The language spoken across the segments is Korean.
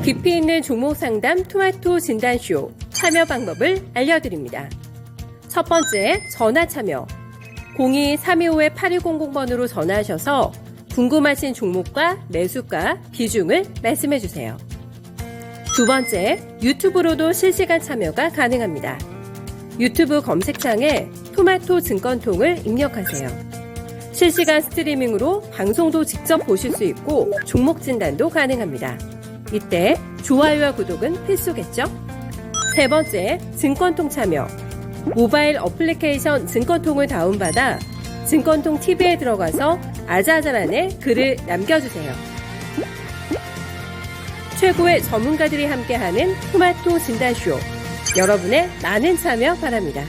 깊이 있는 종목 상담 토마토 진단쇼 참여 방법을 알려드립니다. 첫 번째, 전화 참여. 02-325-8200번으로 전화하셔서 궁금하신 종목과 매수가, 비중을 말씀해주세요. 두 번째, 유튜브로도 실시간 참여가 가능합니다. 유튜브 검색창에 토마토 증권통을 입력하세요. 실시간 스트리밍으로 방송도 직접 보실 수 있고 종목 진단도 가능합니다. 이때 좋아요와 구독은 필수겠죠? 세 번째, 증권통 참여. 모바일 어플리케이션 증권통을 다운받아 증권통 TV에 들어가서 아자아자란에 글을 남겨주세요. 최고의 전문가들이 함께하는 토마토 진단쇼. 여러분의 많은 참여 바랍니다.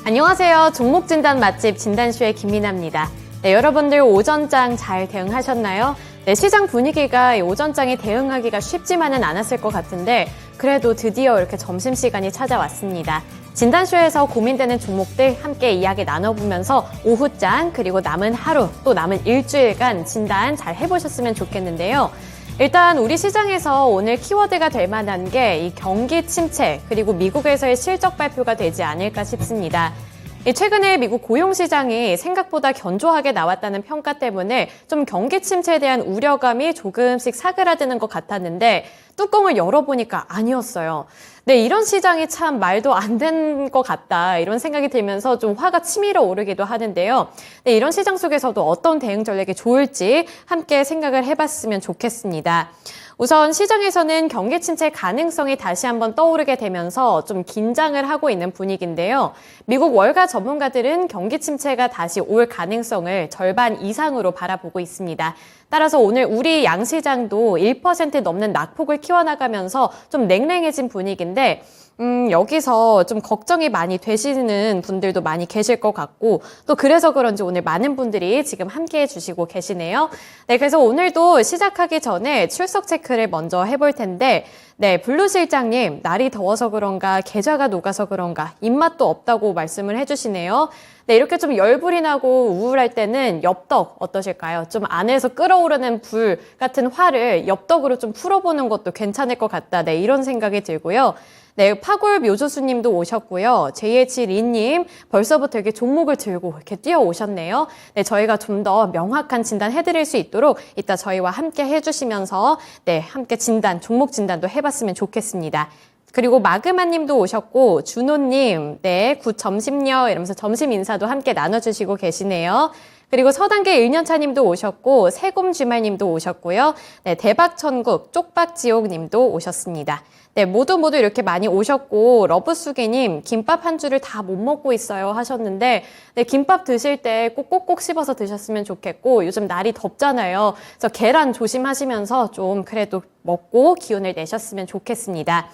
안녕하세요. 종목진단 맛집 진단쇼의 김민아입니다. 네, 여러분들 오전장 잘 대응하셨나요? 네, 시장 분위기가 오전장에 대응하기가 쉽지만은 않았을 것 같은데 그래도 드디어 이렇게 점심시간이 찾아왔습니다. 진단쇼에서 고민되는 종목들 함께 이야기 나눠보면서 오후장 그리고 남은 하루 또 남은 일주일간 진단 잘 해보셨으면 좋겠는데요. 일단 우리 시장에서 오늘 키워드가 될 만한 게 이 경기 침체 그리고 미국에서의 실적 발표가 되지 않을까 싶습니다. 최근에 미국 고용시장이 생각보다 견조하게 나왔다는 평가 때문에 좀 경기 침체에 대한 우려감이 조금씩 사그라드는 것 같았는데 뚜껑을 열어보니까 아니었어요. 네, 이런 시장이 참 말도 안 된 것 같다 이런 생각이 들면서 좀 화가 치밀어 오르기도 하는데요. 네, 이런 시장 속에서도 어떤 대응 전략이 좋을지 함께 생각을 해봤으면 좋겠습니다. 우선 시장에서는 경기 침체 가능성이 다시 한번 떠오르게 되면서 좀 긴장을 하고 있는 분위기인데요. 미국 월가 전문가들은 경기 침체가 다시 올 가능성을 절반 이상으로 바라보고 있습니다. 따라서 오늘 우리 양시장도 1% 넘는 낙폭을 키워나가면서 좀 냉랭해진 분위기인데 여기서 좀 걱정이 많이 되시는 분들도 많이 계실 것 같고 또 그래서 그런지 오늘 많은 분들이 지금 함께 해주시고 계시네요. 네, 그래서 오늘도 시작하기 전에 출석 체크를 먼저 해볼 텐데 네, 블루 실장님 날이 더워서 그런가 계좌가 녹아서 그런가 입맛도 없다고 말씀을 해주시네요. 네, 이렇게 좀 열불이 나고 우울할 때는 엽떡 어떠실까요? 좀 안에서 끓어오르는 불 같은 화를 엽떡으로 좀 풀어보는 것도 괜찮을 것 같다. 네, 이런 생각이 들고요. 네, 파골 묘조수님도 오셨고요. JH리님 벌써부터 이렇게 종목을 들고 이렇게 뛰어오셨네요. 네, 저희가 좀 더 명확한 진단 해드릴 수 있도록 이따 저희와 함께 해주시면서 네, 함께 진단, 종목 진단도 해봤으면 좋겠습니다. 그리고 마그마님도 오셨고 준호님, 네, 굿 점심요 이러면서 점심 인사도 함께 나눠주시고 계시네요. 그리고 서단계 1년차님도 오셨고 세곰쥐말님도 오셨고요. 네, 대박천국 쪽박지옥님도 오셨습니다. 네, 모두 이렇게 많이 오셨고 러브수기님 김밥 한 줄을 다 못 먹고 있어요 하셨는데 네, 김밥 드실 때 꼭꼭 씹어서 드셨으면 좋겠고 요즘 날이 덥잖아요. 그래서 계란 조심하시면서 좀 그래도 먹고 기운을 내셨으면 좋겠습니다.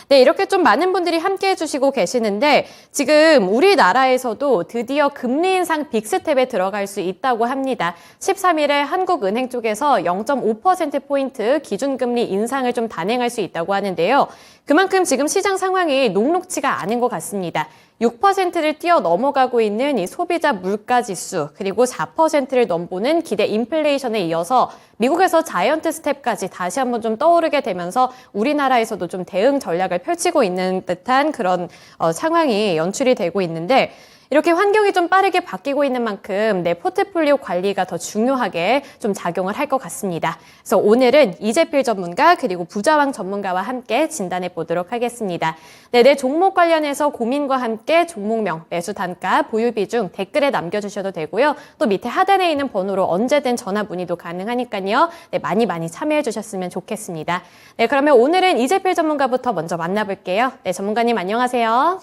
네, 이렇게 좀 많은 분들이 함께 해주시고 계시는데 지금 우리나라에서도 드디어 금리 인상 빅스텝에 들어갈 수 있다고 합니다. 13일에 한국은행 쪽에서 0.5%포인트 기준금리 인상을 좀 단행할 수 있다고 하는데요. 그만큼 지금 시장 상황이 녹록치가 않은 것 같습니다. 6%를 뛰어넘어가고 있는 이 소비자 물가지수 그리고 4%를 넘보는 기대 인플레이션에 이어서 미국에서 자이언트 스텝까지 다시 한번 좀 떠오르게 되면서 우리나라에서도 좀 대응 전략을 펼치고 있는 듯한 그런 상황이 연출이 되고 있는데 이렇게 환경이 좀 빠르게 바뀌고 있는 만큼 내 포트폴리오 관리가 더 중요하게 좀 작용을 할 것 같습니다. 그래서 오늘은 이재필 전문가 그리고 부자왕 전문가와 함께 진단해 보도록 하겠습니다. 네, 내 종목 관련해서 고민과 함께 종목명, 매수 단가, 보유 비중 댓글에 남겨주셔도 되고요. 또 밑에 하단에 있는 번호로 언제든 전화 문의도 가능하니까요. 네, 많이 참여해 주셨으면 좋겠습니다. 네, 그러면 오늘은 이재필 전문가부터 먼저 만나볼게요. 네, 전문가님 안녕하세요.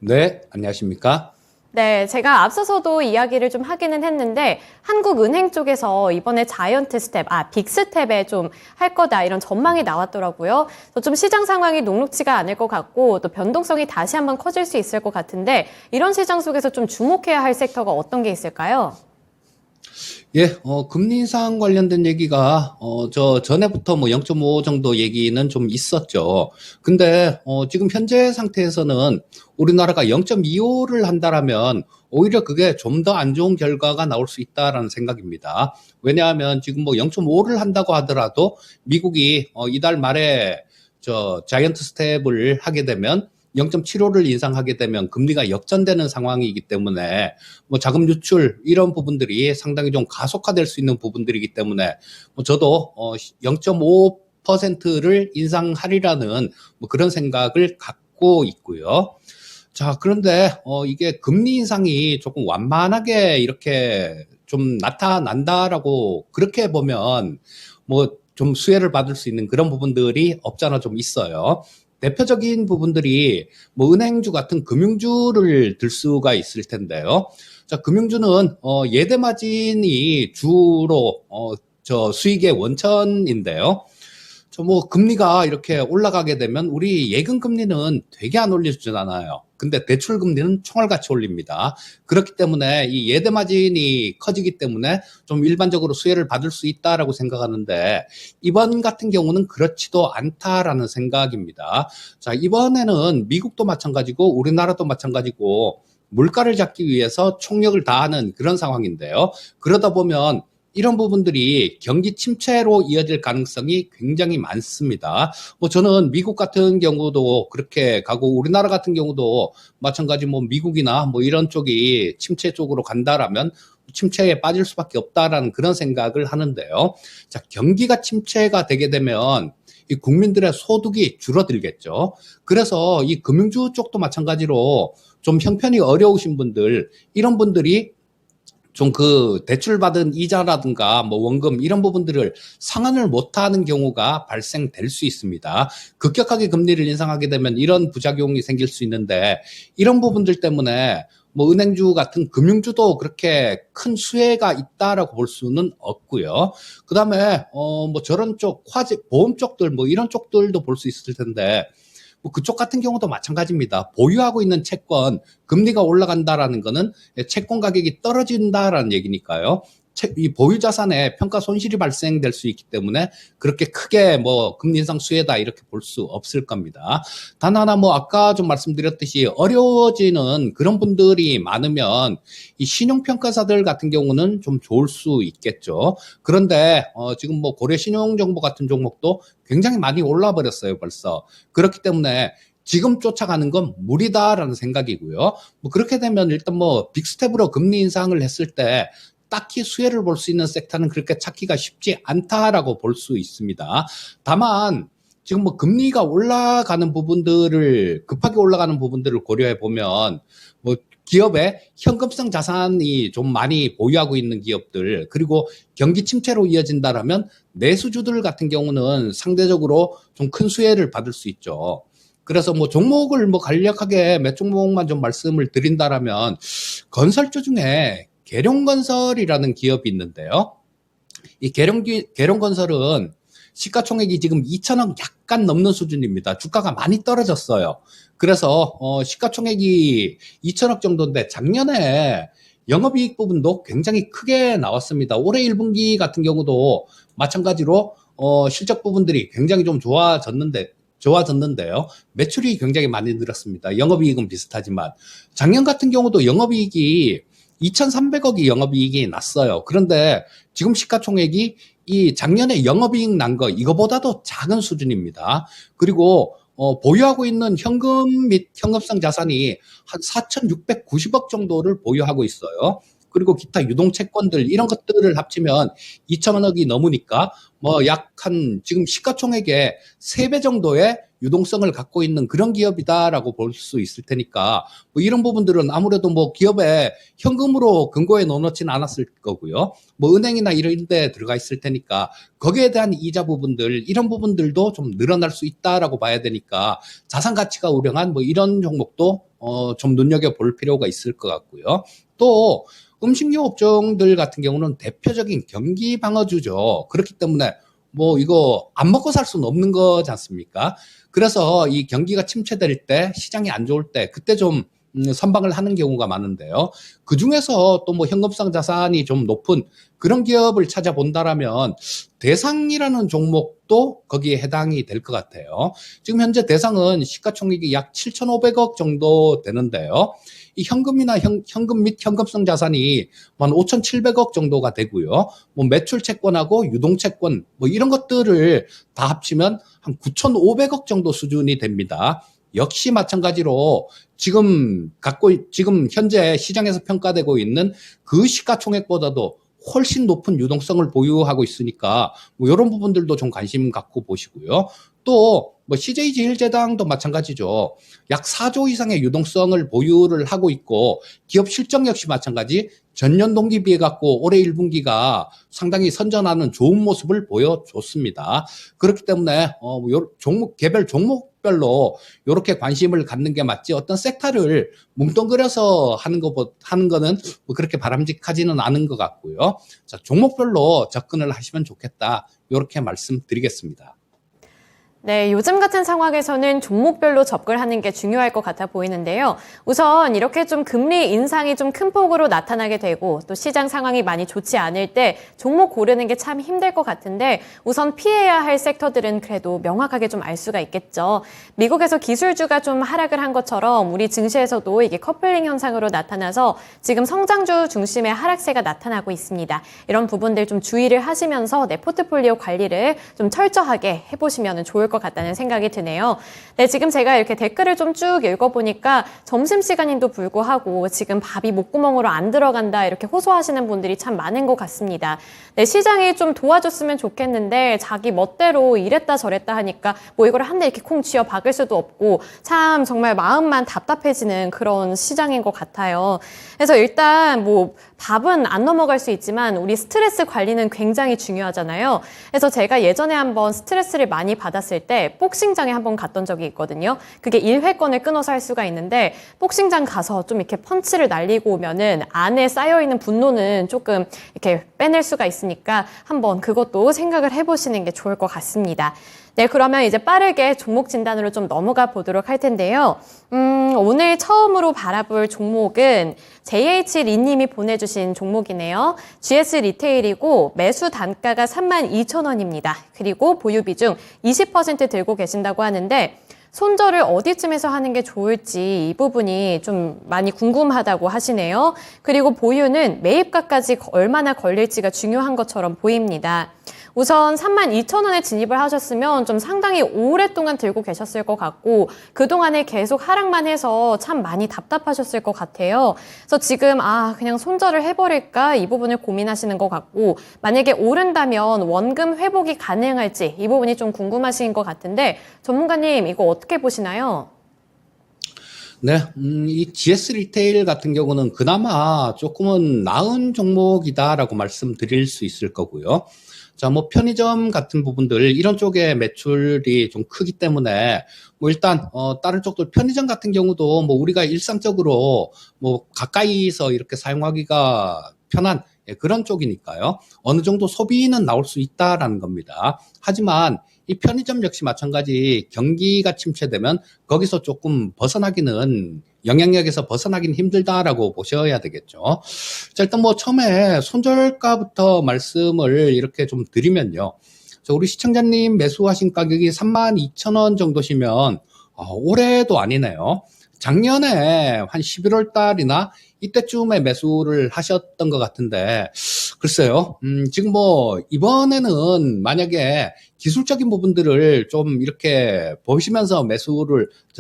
네, 안녕하십니까? 네, 제가 앞서서도 이야기를 좀 하기는 했는데 한국은행 쪽에서 이번에 자이언트 스텝, 빅스텝에 좀 할 거다 이런 전망이 나왔더라고요. 좀 시장 상황이 녹록치가 않을 것 같고 또 변동성이 다시 한번 커질 수 있을 것 같은데 이런 시장 속에서 좀 주목해야 할 섹터가 어떤 게 있을까요? 예, 금리 인상 관련된 얘기가, 전에부터 뭐 0.5 정도 얘기는 좀 있었죠. 근데, 지금 현재 상태에서는 우리나라가 0.25를 한다라면 오히려 그게 좀 더 안 좋은 결과가 나올 수 있다라는 생각입니다. 왜냐하면 지금 뭐 0.5를 한다고 하더라도 미국이, 이달 말에 자이언트 스텝을 하게 되면 0.75를 인상하게 되면 금리가 역전되는 상황이기 때문에 뭐 자금 유출 이런 부분들이 상당히 좀 가속화될 수 있는 부분들이기 때문에 뭐 저도 0.5%를 인상하리라는 뭐 그런 생각을 갖고 있고요. 자, 그런데 이게 금리 인상이 조금 완만하게 이렇게 좀 나타난다라고 그렇게 보면 뭐 좀 수혜를 받을 수 있는 그런 부분들이 없잖아 좀 있어요. 대표적인 부분들이 뭐 은행주 같은 금융주를 들 수가 있을 텐데요. 자, 금융주는 예대 마진이 주로 저 수익의 원천인데요. 저 뭐 금리가 이렇게 올라가게 되면 우리 예금 금리는 되게 안 올려주잖아요. 근데 대출 금리는 총알같이 올립니다. 그렇기 때문에 이 예대 마진이 커지기 때문에 좀 일반적으로 수혜를 받을 수 있다라고 생각하는데 이번 같은 경우는 그렇지도 않다라는 생각입니다. 자, 이번에는 미국도 마찬가지고 우리나라도 마찬가지고 물가를 잡기 위해서 총력을 다하는 그런 상황인데요. 그러다 보면 이런 부분들이 경기 침체로 이어질 가능성이 굉장히 많습니다. 뭐 저는 미국 같은 경우도 그렇게 가고 우리나라 같은 경우도 마찬가지 뭐 미국이나 뭐 이런 쪽이 침체 쪽으로 간다라면 침체에 빠질 수밖에 없다라는 그런 생각을 하는데요. 자, 경기가 침체가 되게 되면 이 국민들의 소득이 줄어들겠죠. 그래서 이 금융주 쪽도 마찬가지로 좀 형편이 어려우신 분들, 이런 분들이 좀 그 대출받은 이자라든가 뭐 원금 이런 부분들을 상환을 못하는 경우가 발생될 수 있습니다. 급격하게 금리를 인상하게 되면 이런 부작용이 생길 수 있는데 이런 부분들 때문에 뭐 은행주 같은 금융주도 그렇게 큰 수혜가 있다라고 볼 수는 없고요. 그다음에 뭐 저런 쪽 화재 보험 쪽들 뭐 이런 쪽들도 볼 수 있을 텐데 뭐 그쪽 같은 경우도 마찬가지입니다. 보유하고 있는 채권 금리가 올라간다라는 거는 채권 가격이 떨어진다라는 얘기니까요. 이 보유 자산에 평가 손실이 발생될 수 있기 때문에 그렇게 크게 뭐 금리 인상 수혜다 이렇게 볼 수 없을 겁니다. 단 하나 뭐 아까 좀 말씀드렸듯이 어려워지는 그런 분들이 많으면 이 신용평가사들 같은 경우는 좀 좋을 수 있겠죠. 그런데 지금 뭐 고려 신용정보 같은 종목도 굉장히 많이 올라 버렸어요 벌써. 그렇기 때문에 지금 쫓아가는 건 무리다라는 생각이고요. 뭐 그렇게 되면 일단 뭐 빅스텝으로 금리 인상을 했을 때 딱히 수혜를 볼 수 있는 섹터는 그렇게 찾기가 쉽지 않다라고 볼 수 있습니다. 다만 지금 뭐 금리가 올라가는 부분들을 급하게 올라가는 부분들을 고려해 보면 뭐 기업의 현금성 자산이 좀 많이 보유하고 있는 기업들 그리고 경기 침체로 이어진다라면 내수주들 같은 경우는 상대적으로 좀 큰 수혜를 받을 수 있죠. 그래서 뭐 종목을 뭐 간략하게 몇 종목만 좀 말씀을 드린다라면 건설주 중에 계룡건설이라는 기업이 있는데요. 이 계룡건설은 시가총액이 지금 2천억 약간 넘는 수준입니다. 주가가 많이 떨어졌어요. 그래서 시가총액이 2천억 정도인데 작년에 영업이익 부분도 굉장히 크게 나왔습니다. 올해 1분기 같은 경우도 마찬가지로 실적 부분들이 굉장히 좀 좋아졌는데요. 매출이 굉장히 많이 늘었습니다. 영업이익은 비슷하지만 작년 같은 경우도 영업이익이 2,300억이 영업이익이 났어요. 그런데 지금 시가총액이 이 작년에 영업이익 난 거 이거보다도 작은 수준입니다. 그리고 보유하고 있는 현금 및 현금성 자산이 한 4,690억 정도를 보유하고 있어요. 그리고 기타 유동채권들 이런 것들을 합치면 2천억이 넘으니까 뭐 약 한 지금 시가총액의 3배 정도의 유동성을 갖고 있는 그런 기업이다라고 볼 수 있을 테니까 뭐 이런 부분들은 아무래도 뭐 기업에 현금으로 금고에 넣어놓지는 않았을 거고요. 뭐 은행이나 이런 데 들어가 있을 테니까 거기에 대한 이자 부분들 이런 부분들도 좀 늘어날 수 있다라고 봐야 되니까 자산 가치가 우량한 뭐 이런 종목도 좀 눈여겨볼 필요가 있을 것 같고요. 또 음식료 업종들 같은 경우는 대표적인 경기 방어주죠. 그렇기 때문에 뭐 이거 안 먹고 살 수는 없는 거지 않습니까? 그래서 이 경기가 침체될 때 시장이 안 좋을 때 그때 좀 선방을 하는 경우가 많은데요. 그 중에서 또 뭐 현금성 자산이 좀 높은 그런 기업을 찾아본다라면 대상이라는 종목도 거기에 해당이 될 것 같아요. 지금 현재 대상은 시가총액이 약 7,500억 정도 되는데요. 이 현금이나 현금 및 현금성 자산이 한 5,700억 정도가 되고요. 뭐 매출 채권하고 유동 채권 뭐 이런 것들을 다 합치면 한 9,500억 정도 수준이 됩니다. 역시 마찬가지로 지금 현재 시장에서 평가되고 있는 그 시가총액보다도 훨씬 높은 유동성을 보유하고 있으니까 뭐 이런 부분들도 좀 관심 갖고 보시고요. 또 뭐 CJ제일제당도 마찬가지죠. 약 4조 이상의 유동성을 보유를 하고 있고 기업 실적 역시 마찬가지 전년 동기 비해 갖고 올해 1분기가 상당히 선전하는 좋은 모습을 보여줬습니다. 그렇기 때문에 개별 종목별로 이렇게 관심을 갖는 게 맞지 어떤 섹터를 뭉뚱그려서 하는 거는 뭐 그렇게 바람직하지는 않은 것 같고요. 자, 종목별로 접근을 하시면 좋겠다. 이렇게 말씀드리겠습니다. 네, 요즘 같은 상황에서는 종목별로 접근하는 게 중요할 것 같아 보이는데요. 우선 이렇게 좀 금리 인상이 좀 큰 폭으로 나타나게 되고 또 시장 상황이 많이 좋지 않을 때 종목 고르는 게 참 힘들 것 같은데 우선 피해야 할 섹터들은 그래도 명확하게 좀 알 수가 있겠죠. 미국에서 기술주가 좀 하락을 한 것처럼 우리 증시에서도 이게 커플링 현상으로 나타나서 지금 성장주 중심의 하락세가 나타나고 있습니다. 이런 부분들 좀 주의를 하시면서 내 포트폴리오 관리를 좀 철저하게 해보시면 좋을 것 같다는 생각이 드네요. 네, 지금 제가 이렇게 댓글을 좀 쭉 읽어보니까 점심시간인도 불구하고 지금 밥이 목구멍으로 안 들어간다 이렇게 호소하시는 분들이 참 많은 것 같습니다. 네, 시장이 좀 도와줬으면 좋겠는데 자기 멋대로 이랬다 저랬다 하니까 뭐 이걸 한 대 이렇게 콩 쥐어 박을 수도 없고 참 정말 마음만 답답해지는 그런 시장인 것 같아요. 그래서 일단 뭐 밥은 안 넘어갈 수 있지만 우리 스트레스 관리는 굉장히 중요하잖아요. 그래서 제가 예전에 한번 스트레스를 많이 받았을 때 복싱장에 한번 갔던 적이 있거든요. 그게 1회권을 끊어서 할 수가 있는데 복싱장 가서 좀 이렇게 펀치를 날리고 오면은 안에 쌓여있는 분노는 조금 이렇게 빼낼 수가 있으니까 한번 그것도 생각을 해보시는 게 좋을 것 같습니다. 네, 그러면 이제 빠르게 종목 진단으로 좀 넘어가 보도록 할 텐데요. 오늘 처음으로 바라볼 종목은 JH리님이 보내주신 종목이네요. GS 리테일이고 매수 단가가 32,000원입니다. 그리고 보유 비중 20% 들고 계신다고 하는데 손절을 어디쯤에서 하는 게 좋을지 이 부분이 좀 많이 궁금하다고 하시네요. 그리고 보유는 매입가까지 얼마나 걸릴지가 중요한 것처럼 보입니다. 우선 32,000원에 진입을 하셨으면 좀 상당히 오랫동안 들고 계셨을 것 같고 그동안에 계속 하락만 해서 참 많이 답답하셨을 것 같아요. 그래서 지금 그냥 손절을 해버릴까 이 부분을 고민하시는 것 같고 만약에 오른다면 원금 회복이 가능할지 이 부분이 좀 궁금하신 것 같은데 전문가님 이거 어떻게 보시나요? 네, 이 GS 리테일 같은 경우는 그나마 조금은 나은 종목이다라고 말씀드릴 수 있을 거고요. 자, 뭐 편의점 같은 부분들 이런 쪽에 매출이 좀 크기 때문에 뭐 일단 다른 쪽들 편의점 같은 경우도 뭐 우리가 일상적으로 뭐 가까이서 이렇게 사용하기가 편한 그런 쪽이니까요. 어느 정도 소비는 나올 수 있다라는 겁니다. 하지만 이 편의점 역시 마찬가지 경기가 침체되면 거기서 조금 영향력에서 벗어나기는 힘들다라고 보셔야 되겠죠. 자, 일단 뭐 처음에 손절가부터 말씀을 이렇게 좀 드리면요. 자, 우리 시청자님 매수하신 가격이 32,000원 정도시면 올해도 아니네요. 작년에 한 11월 달이나 이때쯤에 매수를 하셨던 것 같은데 글쎄요. 지금 뭐 이번에는 만약에 기술적인 부분들을 좀 이렇게 보시면서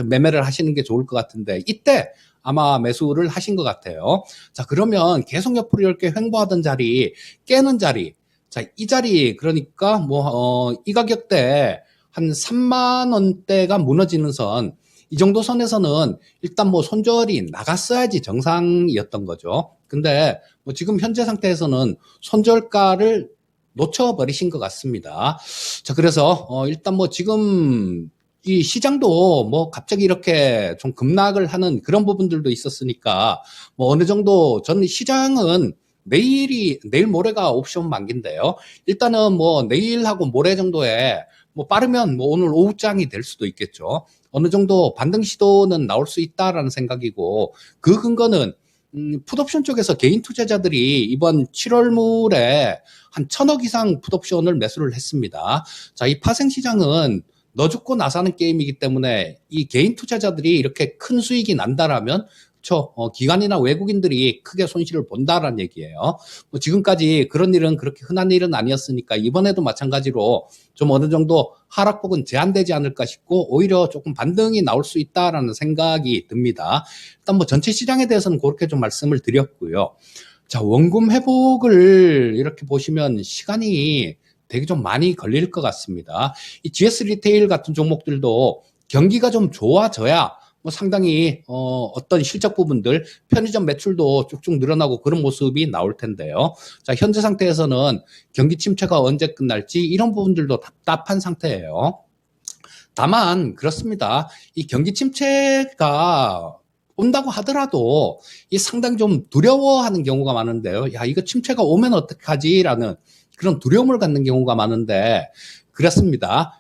매매를 하시는 게 좋을 것 같은데 이때 아마 매수를 하신 것 같아요. 자, 그러면 계속 옆으로 이렇게 횡보하던 자리, 깨는 자리. 자, 이 자리 그러니까 이 가격대 한 3만 원대가 무너지는 선, 이 정도 선에서는 일단 뭐 손절이 나갔어야지 정상이었던 거죠. 근데 뭐 지금 현재 상태에서는 손절가를 놓쳐버리신 것 같습니다. 자, 그래서 일단 뭐 지금 이 시장도 뭐 갑자기 이렇게 좀 급락을 하는 그런 부분들도 있었으니까 뭐 어느 정도 저는 시장은 내일 모레가 옵션 만기인데요. 일단은 뭐 내일하고 모레 정도에 뭐 빠르면 뭐 오늘 오후장이 될 수도 있겠죠. 어느 정도 반등 시도는 나올 수 있다라는 생각이고, 그 근거는 풋옵션 쪽에서 개인 투자자들이 이번 7월물에 한 1,000억 이상 풋옵션을 매수를 했습니다. 자, 이 파생시장은 너 죽고 나 사는 게임이기 때문에 이 개인 투자자들이 이렇게 큰 수익이 난다라면 기관이나 외국인들이 크게 손실을 본다라는 얘기예요. 뭐 지금까지 그런 일은 그렇게 흔한 일은 아니었으니까 이번에도 마찬가지로 좀 어느 정도 하락폭은 제한되지 않을까 싶고 오히려 조금 반등이 나올 수 있다라는 생각이 듭니다. 일단 뭐 전체 시장에 대해서는 그렇게 좀 말씀을 드렸고요. 자, 원금 회복을 이렇게 보시면 시간이 되게 좀 많이 걸릴 것 같습니다. 이 GS 리테일 같은 종목들도 경기가 좀 좋아져야 뭐 상당히 어떤 실적 부분들 편의점 매출도 쭉쭉 늘어나고 그런 모습이 나올 텐데요. 자, 현재 상태에서는 경기 침체가 언제 끝날지 이런 부분들도 답답한 상태예요. 다만 그렇습니다. 이 경기 침체가 온다고 하더라도 이 상당히 좀 두려워하는 경우가 많은데요. 야, 이거 침체가 오면 어떡하지라는 그런 두려움을 갖는 경우가 많은데 그렇습니다.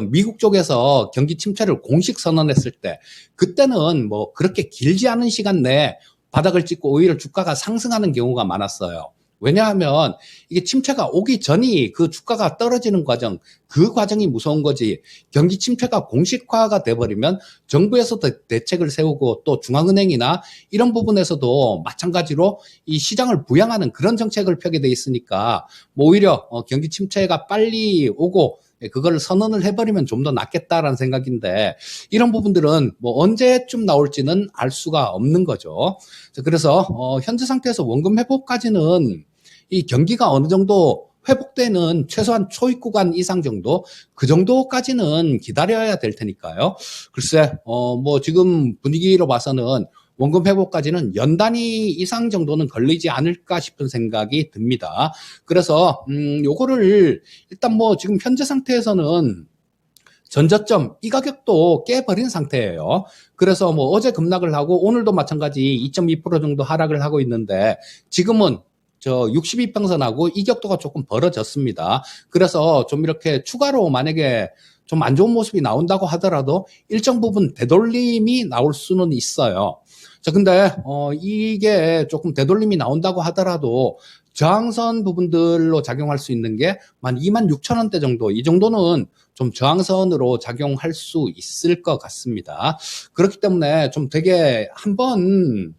미국 쪽에서 경기 침체를 공식 선언했을 때 그때는 뭐 그렇게 길지 않은 시간 내에 바닥을 찍고 오히려 주가가 상승하는 경우가 많았어요. 왜냐하면 이게 침체가 오기 전이 그 주가가 떨어지는 과정, 그 과정이 무서운 거지. 경기 침체가 공식화가 돼버리면 정부에서도 대책을 세우고 또 중앙은행이나 이런 부분에서도 마찬가지로 이 시장을 부양하는 그런 정책을 펴게 돼 있으니까 뭐 오히려 경기 침체가 빨리 오고 그걸 선언을 해버리면 좀 더 낫겠다라는 생각인데 이런 부분들은 뭐 언제쯤 나올지는 알 수가 없는 거죠. 그래서 현재 상태에서 원금 회복까지는 이 경기가 어느 정도 회복되는 최소한 초입 구간 이상 정도 그 정도까지는 기다려야 될 테니까요. 글쎄 뭐 지금 분위기로 봐서는 원금 회복까지는 연 단위 이상 정도는 걸리지 않을까 싶은 생각이 듭니다. 그래서 요거를 일단 뭐 지금 현재 상태에서는 전저점 이 가격도 깨버린 상태예요. 그래서 뭐 어제 급락을 하고 오늘도 마찬가지 2.2% 정도 하락을 하고 있는데 지금은 62평선하고 이격도가 조금 벌어졌습니다. 그래서 좀 이렇게 추가로 만약에 좀 안 좋은 모습이 나온다고 하더라도 일정 부분 되돌림이 나올 수는 있어요. 자, 근데 이게 조금 되돌림이 나온다고 하더라도 저항선 부분들로 작용할 수 있는 게 한 26,000원대 정도, 이 정도는 좀 저항선으로 작용할 수 있을 것 같습니다. 그렇기 때문에 좀 되게 한번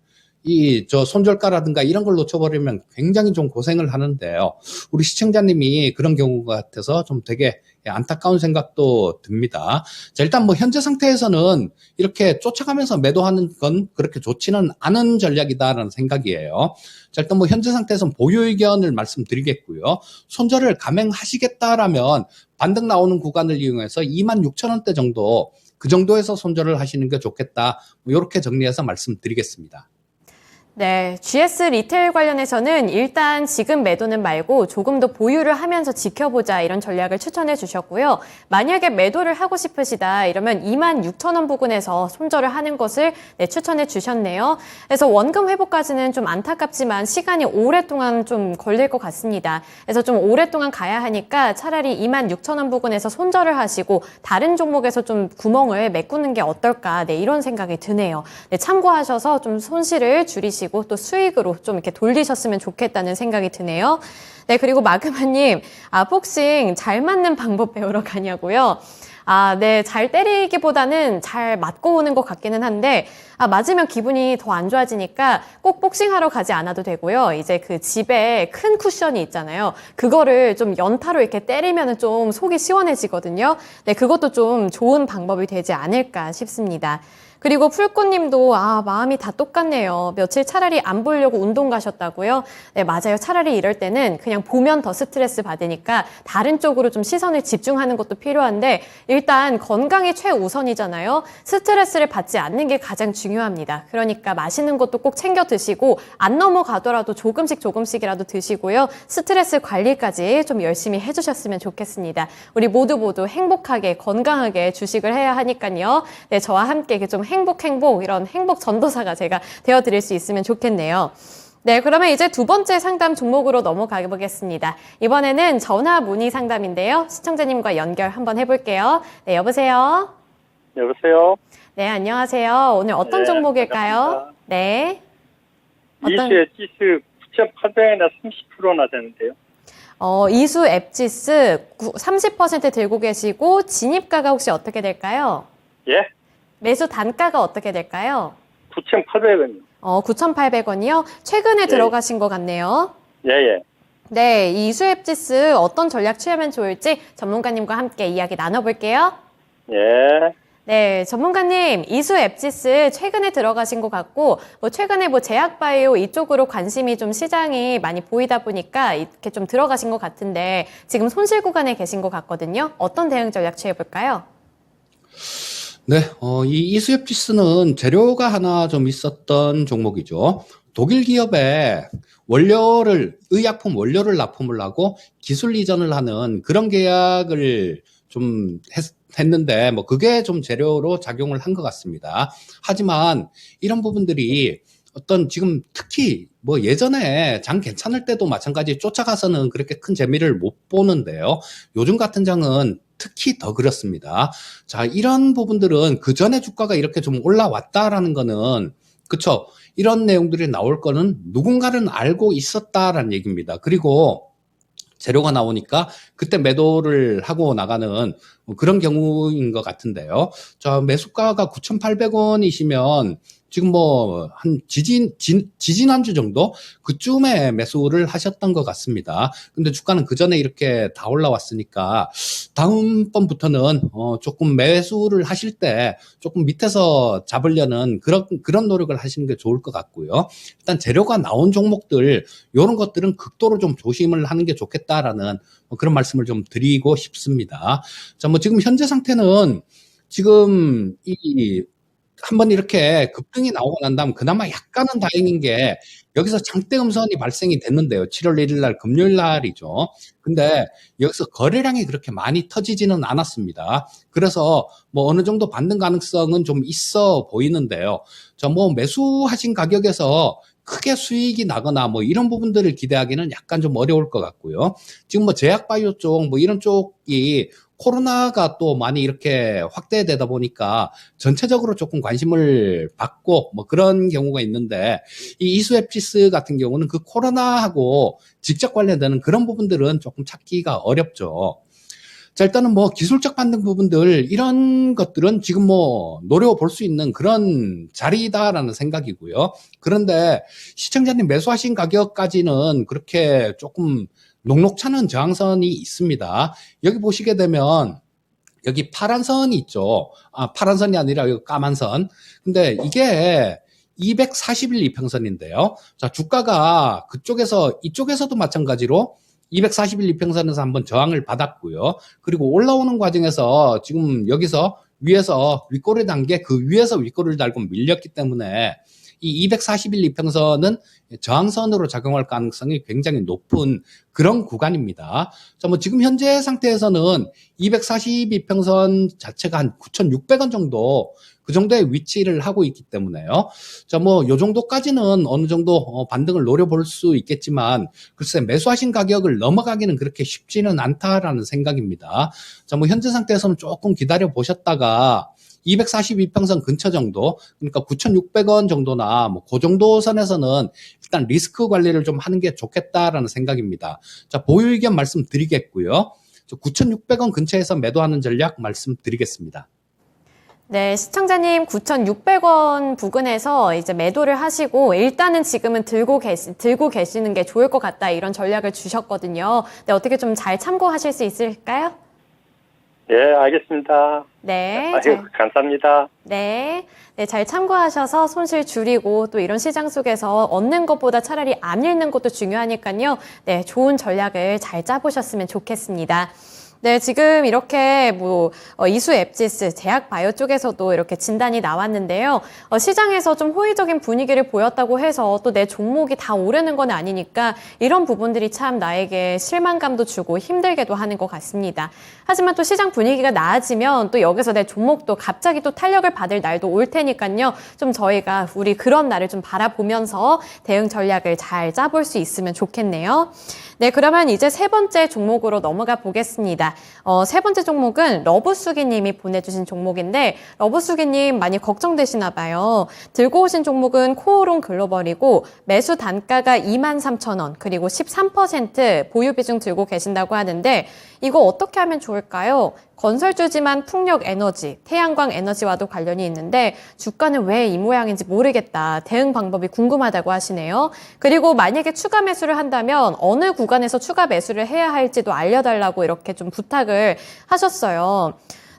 손절가라든가 이런 걸 놓쳐버리면 굉장히 좀 고생을 하는데요. 우리 시청자님이 그런 경우 같아서 좀 되게 안타까운 생각도 듭니다. 자, 일단 뭐 현재 상태에서는 이렇게 쫓아가면서 매도하는 건 그렇게 좋지는 않은 전략이다라는 생각이에요. 자, 일단 뭐 현재 상태에서는 보유 의견을 말씀드리겠고요. 손절을 감행하시겠다라면 반등 나오는 구간을 이용해서 26,000원대 정도, 그 정도에서 손절을 하시는 게 좋겠다. 뭐 이렇게 정리해서 말씀드리겠습니다. 네, GS 리테일 관련해서는 일단 지금 매도는 말고 조금 더 보유를 하면서 지켜보자 이런 전략을 추천해 주셨고요. 만약에 매도를 하고 싶으시다 이러면 26,000원 부근에서 손절을 하는 것을 추천해 주셨네요. 그래서 원금 회복까지는 좀 안타깝지만 시간이 오랫동안 좀 걸릴 것 같습니다. 그래서 좀 오랫동안 가야 하니까 차라리 26,000원 부근에서 손절을 하시고 다른 종목에서 좀 구멍을 메꾸는 게 어떨까 이런 생각이 드네요. 참고하셔서 좀 손실을 줄이시고 또 수익으로 좀 이렇게 돌리셨으면 좋겠다는 생각이 드네요. 네, 그리고 마그마님, 복싱 잘 맞는 방법 배우러 가냐고요? 네, 잘 때리기보다는 잘 맞고 오는 것 같기는 한데, 맞으면 기분이 더 안 좋아지니까 꼭 복싱하러 가지 않아도 되고요. 이제 그 집에 큰 쿠션이 있잖아요. 그거를 좀 연타로 이렇게 때리면 좀 속이 시원해지거든요. 네, 그것도 좀 좋은 방법이 되지 않을까 싶습니다. 그리고 풀꽃님도 마음이 다 똑같네요. 며칠 차라리 안 보려고 운동 가셨다고요? 네, 맞아요. 차라리 이럴 때는 그냥 보면 더 스트레스 받으니까 다른 쪽으로 좀 시선을 집중하는 것도 필요한데 일단 건강이 최우선이잖아요. 스트레스를 받지 않는 게 가장 중요합니다. 그러니까 맛있는 것도 꼭 챙겨 드시고 안 넘어가더라도 조금씩이라도 드시고요. 스트레스 관리까지 좀 열심히 해주셨으면 좋겠습니다. 우리 모두 행복하게 건강하게 주식을 해야 하니까요. 네, 저와 함께 좀 행복 이런 행복 전도사가 제가 되어드릴 수 있으면 좋겠네요. 네, 그러면 이제 두 번째 상담 종목으로 넘어가 보겠습니다. 이번에는 전화 문의 상담인데요. 시청자님과 연결 한번 해볼게요. 네, 여보세요? 여보세요? 네, 안녕하세요. 오늘 어떤 네, 종목일까요? 반갑습니다. 네. 어떤, 이수의 지수 9,800원이나 30%나 되는데요. 이수 앱지스 30% 들고 계시고, 진입가가 혹시 어떻게 될까요? 예? 매수 단가가 어떻게 될까요? 9,800원이요. 9,800원이요? 최근에 들어가신 것 같네요. 예, 예. 네, 이 이수 앱지스 어떤 전략 취하면 좋을지 전문가님과 함께 이야기 나눠볼게요. 예. 네, 전문가님, 이수 앱지스 최근에 들어가신 것 같고, 최근에 제약바이오 이쪽으로 관심이 좀 시장이 많이 보이다 보니까 이렇게 좀 들어가신 것 같은데, 지금 손실 구간에 계신 것 같거든요. 어떤 대응 전략 취해볼까요? 네, 이 이수협지스는 재료가 하나 좀 있었던 종목이죠. 독일 기업에 의약품 원료를 납품을 하고 기술 이전을 하는 그런 계약을 좀 했는데, 그게 좀 재료로 작용을 한 것 같습니다. 하지만 이런 부분들이 지금 특히 예전에 장 괜찮을 때도 마찬가지 쫓아가서는 그렇게 큰 재미를 못 보는데요. 요즘 같은 장은 특히 더 그렇습니다. 자, 이런 부분들은 그 전에 주가가 이렇게 좀 올라왔다라는 거는, 그쵸? 이런 내용들이 나올 거는 누군가는 알고 있었다라는 얘기입니다. 그리고 재료가 나오니까 그때 매도를 하고 나가는 그런 경우인 것 같은데요. 자, 매수가가 9,800원이시면 지금 한 지지난주 정도 그쯤에 매수를 하셨던 것 같습니다. 근데 주가는 그 전에 이렇게 다 올라왔으니까 다음번부터는 조금 매수를 하실 때 조금 밑에서 잡으려는 그런 노력을 하시는 게 좋을 것 같고요. 일단 재료가 나온 종목들, 이런 것들은 극도로 좀 조심을 하는 게 좋겠다라는 그런 말씀을 좀 드리고 싶습니다. 자, 지금 현재 상태는 지금 한번 이렇게 급등이 나오고 난 다음 그나마 약간은 다행인 게 여기서 장대 음선이 발생이 됐는데요. 7월 1일 날 금요일 날이죠. 근데 여기서 거래량이 그렇게 많이 터지지는 않았습니다. 그래서 어느 정도 받는 가능성은 좀 있어 보이는데요. 자, 매수하신 가격에서 크게 수익이 나거나 이런 부분들을 기대하기는 약간 좀 어려울 것 같고요. 지금 제약바이오 쪽 이런 쪽이 코로나가 또 많이 이렇게 확대되다 보니까 전체적으로 조금 관심을 받고 그런 경우가 있는데, 이 이수앱시스 같은 경우는 그 코로나하고 직접 관련되는 그런 부분들은 조금 찾기가 어렵죠. 자, 일단은 기술적 반등 부분들, 이런 것들은 지금 노려볼 수 있는 그런 자리다라는 생각이고요. 그런데 시청자님 매수하신 가격까지는 그렇게 조금 녹록찮은 저항선이 있습니다. 여기 보시게 되면 여기 파란 선이 있죠. 파란 선이 아니라 여기 까만 선. 근데 이게 240일 이평선인데요. 자, 주가가 이쪽에서도 마찬가지로 240일 이평선에서 한번 저항을 받았고요. 그리고 올라오는 과정에서 지금 여기서 위에서 윗골을 단 게 그 위에서 윗골을 달고 밀렸기 때문에 이 240일 이평선은 저항선으로 작용할 가능성이 굉장히 높은 그런 구간입니다. 자, 지금 현재 상태에서는 242평선 자체가 한 9,600원 정도, 그 정도의 위치를 하고 있기 때문에요. 자, 요 정도까지는 어느 정도 반등을 노려볼 수 있겠지만, 글쎄, 매수하신 가격을 넘어가기는 그렇게 쉽지는 않다라는 생각입니다. 자, 현재 상태에서는 조금 기다려 보셨다가, 242평선 근처 정도, 그러니까 9,600원 정도나 그 정도 선에서는 일단 리스크 관리를 좀 하는 게 좋겠다라는 생각입니다. 자, 보유 의견 말씀드리겠고요. 9,600원 근처에서 매도하는 전략 말씀드리겠습니다. 네, 시청자님 9,600원 부근에서 이제 매도를 하시고 일단은 지금은 들고 계시는 게 좋을 것 같다, 이런 전략을 주셨거든요. 네, 어떻게 좀 잘 참고하실 수 있을까요? 예, 알겠습니다. 네. 아유, 감사합니다. 네. 네, 잘 참고하셔서 손실 줄이고 또 이런 시장 속에서 얻는 것보다 차라리 안 잃는 것도 중요하니까요. 네, 좋은 전략을 잘 짜보셨으면 좋겠습니다. 네, 지금 이렇게 이수 앱지스, 제약바이오 쪽에서도 이렇게 진단이 나왔는데요. 시장에서 좀 호의적인 분위기를 보였다고 해서 또 내 종목이 다 오르는 건 아니니까 이런 부분들이 참 나에게 실망감도 주고 힘들게도 하는 것 같습니다. 하지만 또 시장 분위기가 나아지면 또 여기서 내 종목도 갑자기 또 탄력을 받을 날도 올 테니까요. 좀 저희가 그런 날을 좀 바라보면서 대응 전략을 잘 짜볼 수 있으면 좋겠네요. 네, 그러면 이제 세 번째 종목으로 넘어가 보겠습니다. 세 번째 종목은 러브수기님이 보내주신 종목인데 러브수기님 많이 걱정되시나 봐요. 들고 오신 종목은 코오롱 글로벌이고 매수 단가가 23,000원 그리고 13% 보유 비중 들고 계신다고 하는데 이거 어떻게 하면 좋을까요? 건설주지만 풍력에너지, 태양광 에너지와도 관련이 있는데 주가는 왜 이 모양인지 모르겠다. 대응 방법이 궁금하다고 하시네요. 그리고 만약에 추가 매수를 한다면 어느 구간에서 추가 매수를 해야 할지도 알려달라고 이렇게 좀 부탁을 하셨어요.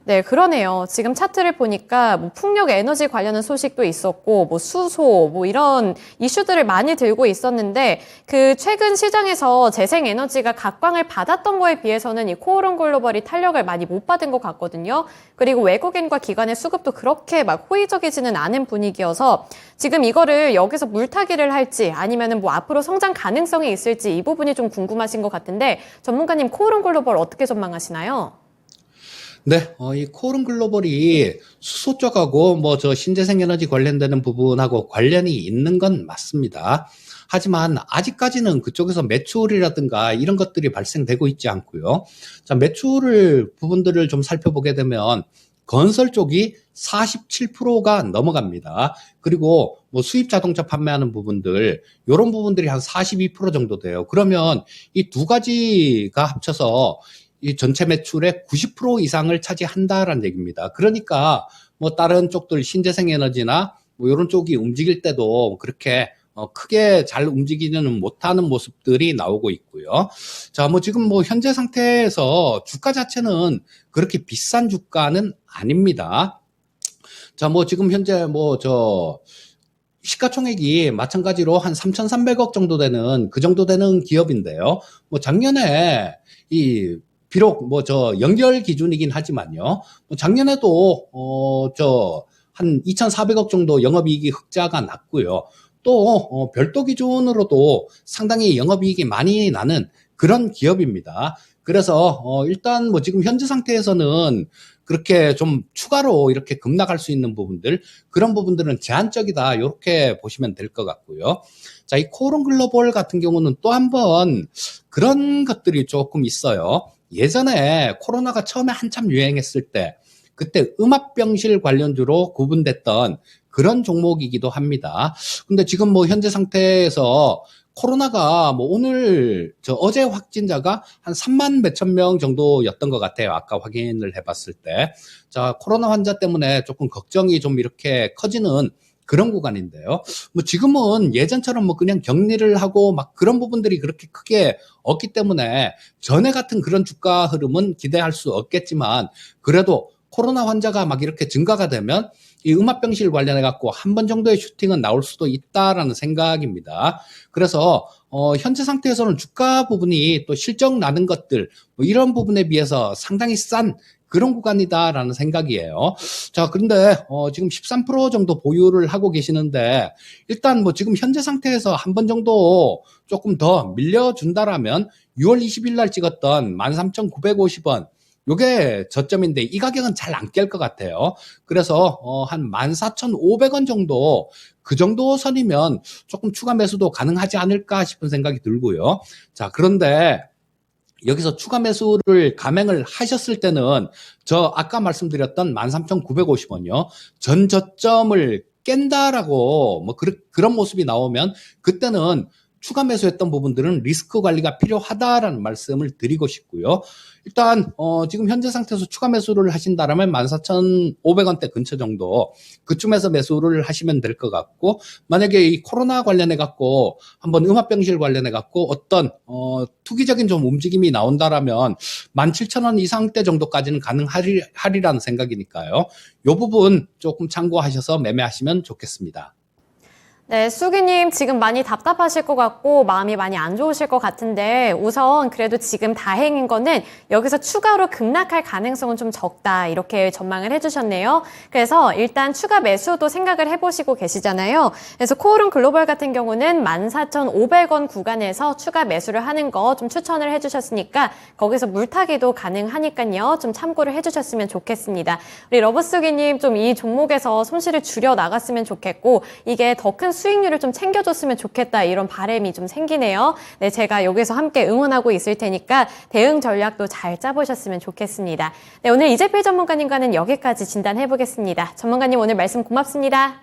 네, 그러네요. 지금 차트를 보니까 뭐 풍력 에너지 관련한 소식도 있었고, 뭐 수소, 뭐 이런 이슈들을 많이 들고 있었는데, 그 최근 시장에서 재생 에너지가 각광을 받았던 거에 비해서는 이 코오롱 글로벌이 탄력을 많이 못 받은 것 같거든요. 그리고 외국인과 기관의 수급도 그렇게 막 호의적이지는 않은 분위기여서 지금 이거를 여기서 물타기를 할지 아니면은 뭐 앞으로 성장 가능성이 있을지 이 부분이 좀 궁금하신 것 같은데, 전문가님 코오롱 글로벌 어떻게 전망하시나요? 네, 이 코오롱 글로벌이 수소 쪽하고 뭐 저 신재생 에너지 관련되는 부분하고 관련이 있는 건 맞습니다. 하지만 아직까지는 그쪽에서 매출이라든가 이런 것들이 발생되고 있지 않고요. 자, 매출 부분들을 좀 살펴보게 되면 건설 쪽이 47%가 넘어갑니다. 그리고 뭐 수입 자동차 판매하는 부분들, 이런 부분들이 한 42% 정도 돼요. 그러면 이 두 가지가 합쳐서 이 전체 매출의 90% 이상을 차지한다라는 얘기입니다. 그러니까 뭐 다른 쪽들 신재생 에너지나 뭐 이런 쪽이 움직일 때도 그렇게 크게 잘 움직이지는 못하는 모습들이 나오고 있고요. 자, 뭐 지금 뭐 현재 상태에서 주가 자체는 그렇게 비싼 주가는 아닙니다. 자, 뭐 지금 현재 뭐 시가총액이 마찬가지로 한 3,300억 정도 되는 그 정도 되는 기업인데요. 뭐 작년에 비록 뭐 연결 기준이긴 하지만요. 뭐 작년에도 한 2,400억 정도 영업이익이 흑자가 났고요. 또 별도 기준으로도 상당히 영업이익이 많이 나는 그런 기업입니다. 그래서 일단 뭐 지금 현재 상태에서는 그렇게 좀 추가로 이렇게 급락할 수 있는 부분들, 그런 부분들은 제한적이다, 이렇게 보시면 될 것 같고요. 자, 이 코오롱 글로벌 같은 경우는 또 한 번 그런 것들이 조금 있어요. 예전에 코로나가 처음에 한참 유행했을 때 그때 음압병실 관련주로 구분됐던 그런 종목이기도 합니다. 근데 지금 뭐 현재 상태에서 코로나가 뭐 어제 확진자가 한 3만 몇천 명 정도였던 것 같아요. 아까 확인을 해봤을 때. 자, 코로나 환자 때문에 조금 걱정이 좀 이렇게 커지는 그런 구간인데요. 뭐 지금은 예전처럼 뭐 그냥 격리를 하고 막 그런 부분들이 그렇게 크게 없기 때문에 전에 같은 그런 주가 흐름은 기대할 수 없겠지만 그래도 코로나 환자가 막 이렇게 증가가 되면 이 음압병실 관련해 갖고 한 번 정도의 슈팅은 나올 수도 있다라는 생각입니다. 그래서 현재 상태에서는 주가 부분이 또 실적 나는 것들 뭐 이런 부분에 비해서 상당히 싼 그런 구간이다라는 생각이에요. 자, 그런데 지금 13% 정도 보유를 하고 계시는데 일단 뭐 지금 현재 상태에서 한 번 정도 조금 더 밀려준다라면 6월 20일 날 찍었던 13,950원 요게 저점인데 이 가격은 잘 안 깰 것 같아요. 그래서 한 14,500원 정도 그 정도 선이면 조금 추가 매수도 가능하지 않을까 싶은 생각이 들고요. 자, 그런데 여기서 추가 매수를 감행을 하셨을 때는 아까 말씀드렸던 13,950원이요. 전 저점을 깬다라고 뭐 그런 모습이 나오면 그때는 추가 매수했던 부분들은 리스크 관리가 필요하다라는 말씀을 드리고 싶고요. 일단 지금 현재 상태에서 추가 매수를 하신다라면 14,500원대 근처 정도 그쯤에서 매수를 하시면 될 것 같고 만약에 이 코로나 관련해 갖고 한번 음압병실 관련해 갖고 어떤 투기적인 좀 움직임이 나온다라면 17,000원 이상대 정도까지는 가능하리라는 생각이니까요. 이 부분 조금 참고하셔서 매매하시면 좋겠습니다. 네, 수기님 지금 많이 답답하실 것 같고 마음이 많이 안 좋으실 것 같은데 우선 그래도 지금 다행인 거는 여기서 추가로 급락할 가능성은 좀 적다 이렇게 전망을 해주셨네요. 그래서 일단 추가 매수도 생각을 해보시고 계시잖아요. 그래서 코오롱 글로벌 같은 경우는 14,500원 구간에서 추가 매수를 하는 거 좀 추천을 해주셨으니까 거기서 물타기도 가능하니까요. 좀 참고를 해주셨으면 좋겠습니다. 우리 러브수기님 좀 이 종목에서 손실을 줄여 나갔으면 좋겠고 이게 더 큰 수익률을 좀 챙겨줬으면 좋겠다 이런 바람이 좀 생기네요. 네, 제가 여기서 함께 응원하고 있을 테니까 대응 전략도 잘 짜보셨으면 좋겠습니다. 네, 오늘 이재필 전문가님과는 여기까지 진단해보겠습니다. 전문가님 오늘 말씀 고맙습니다.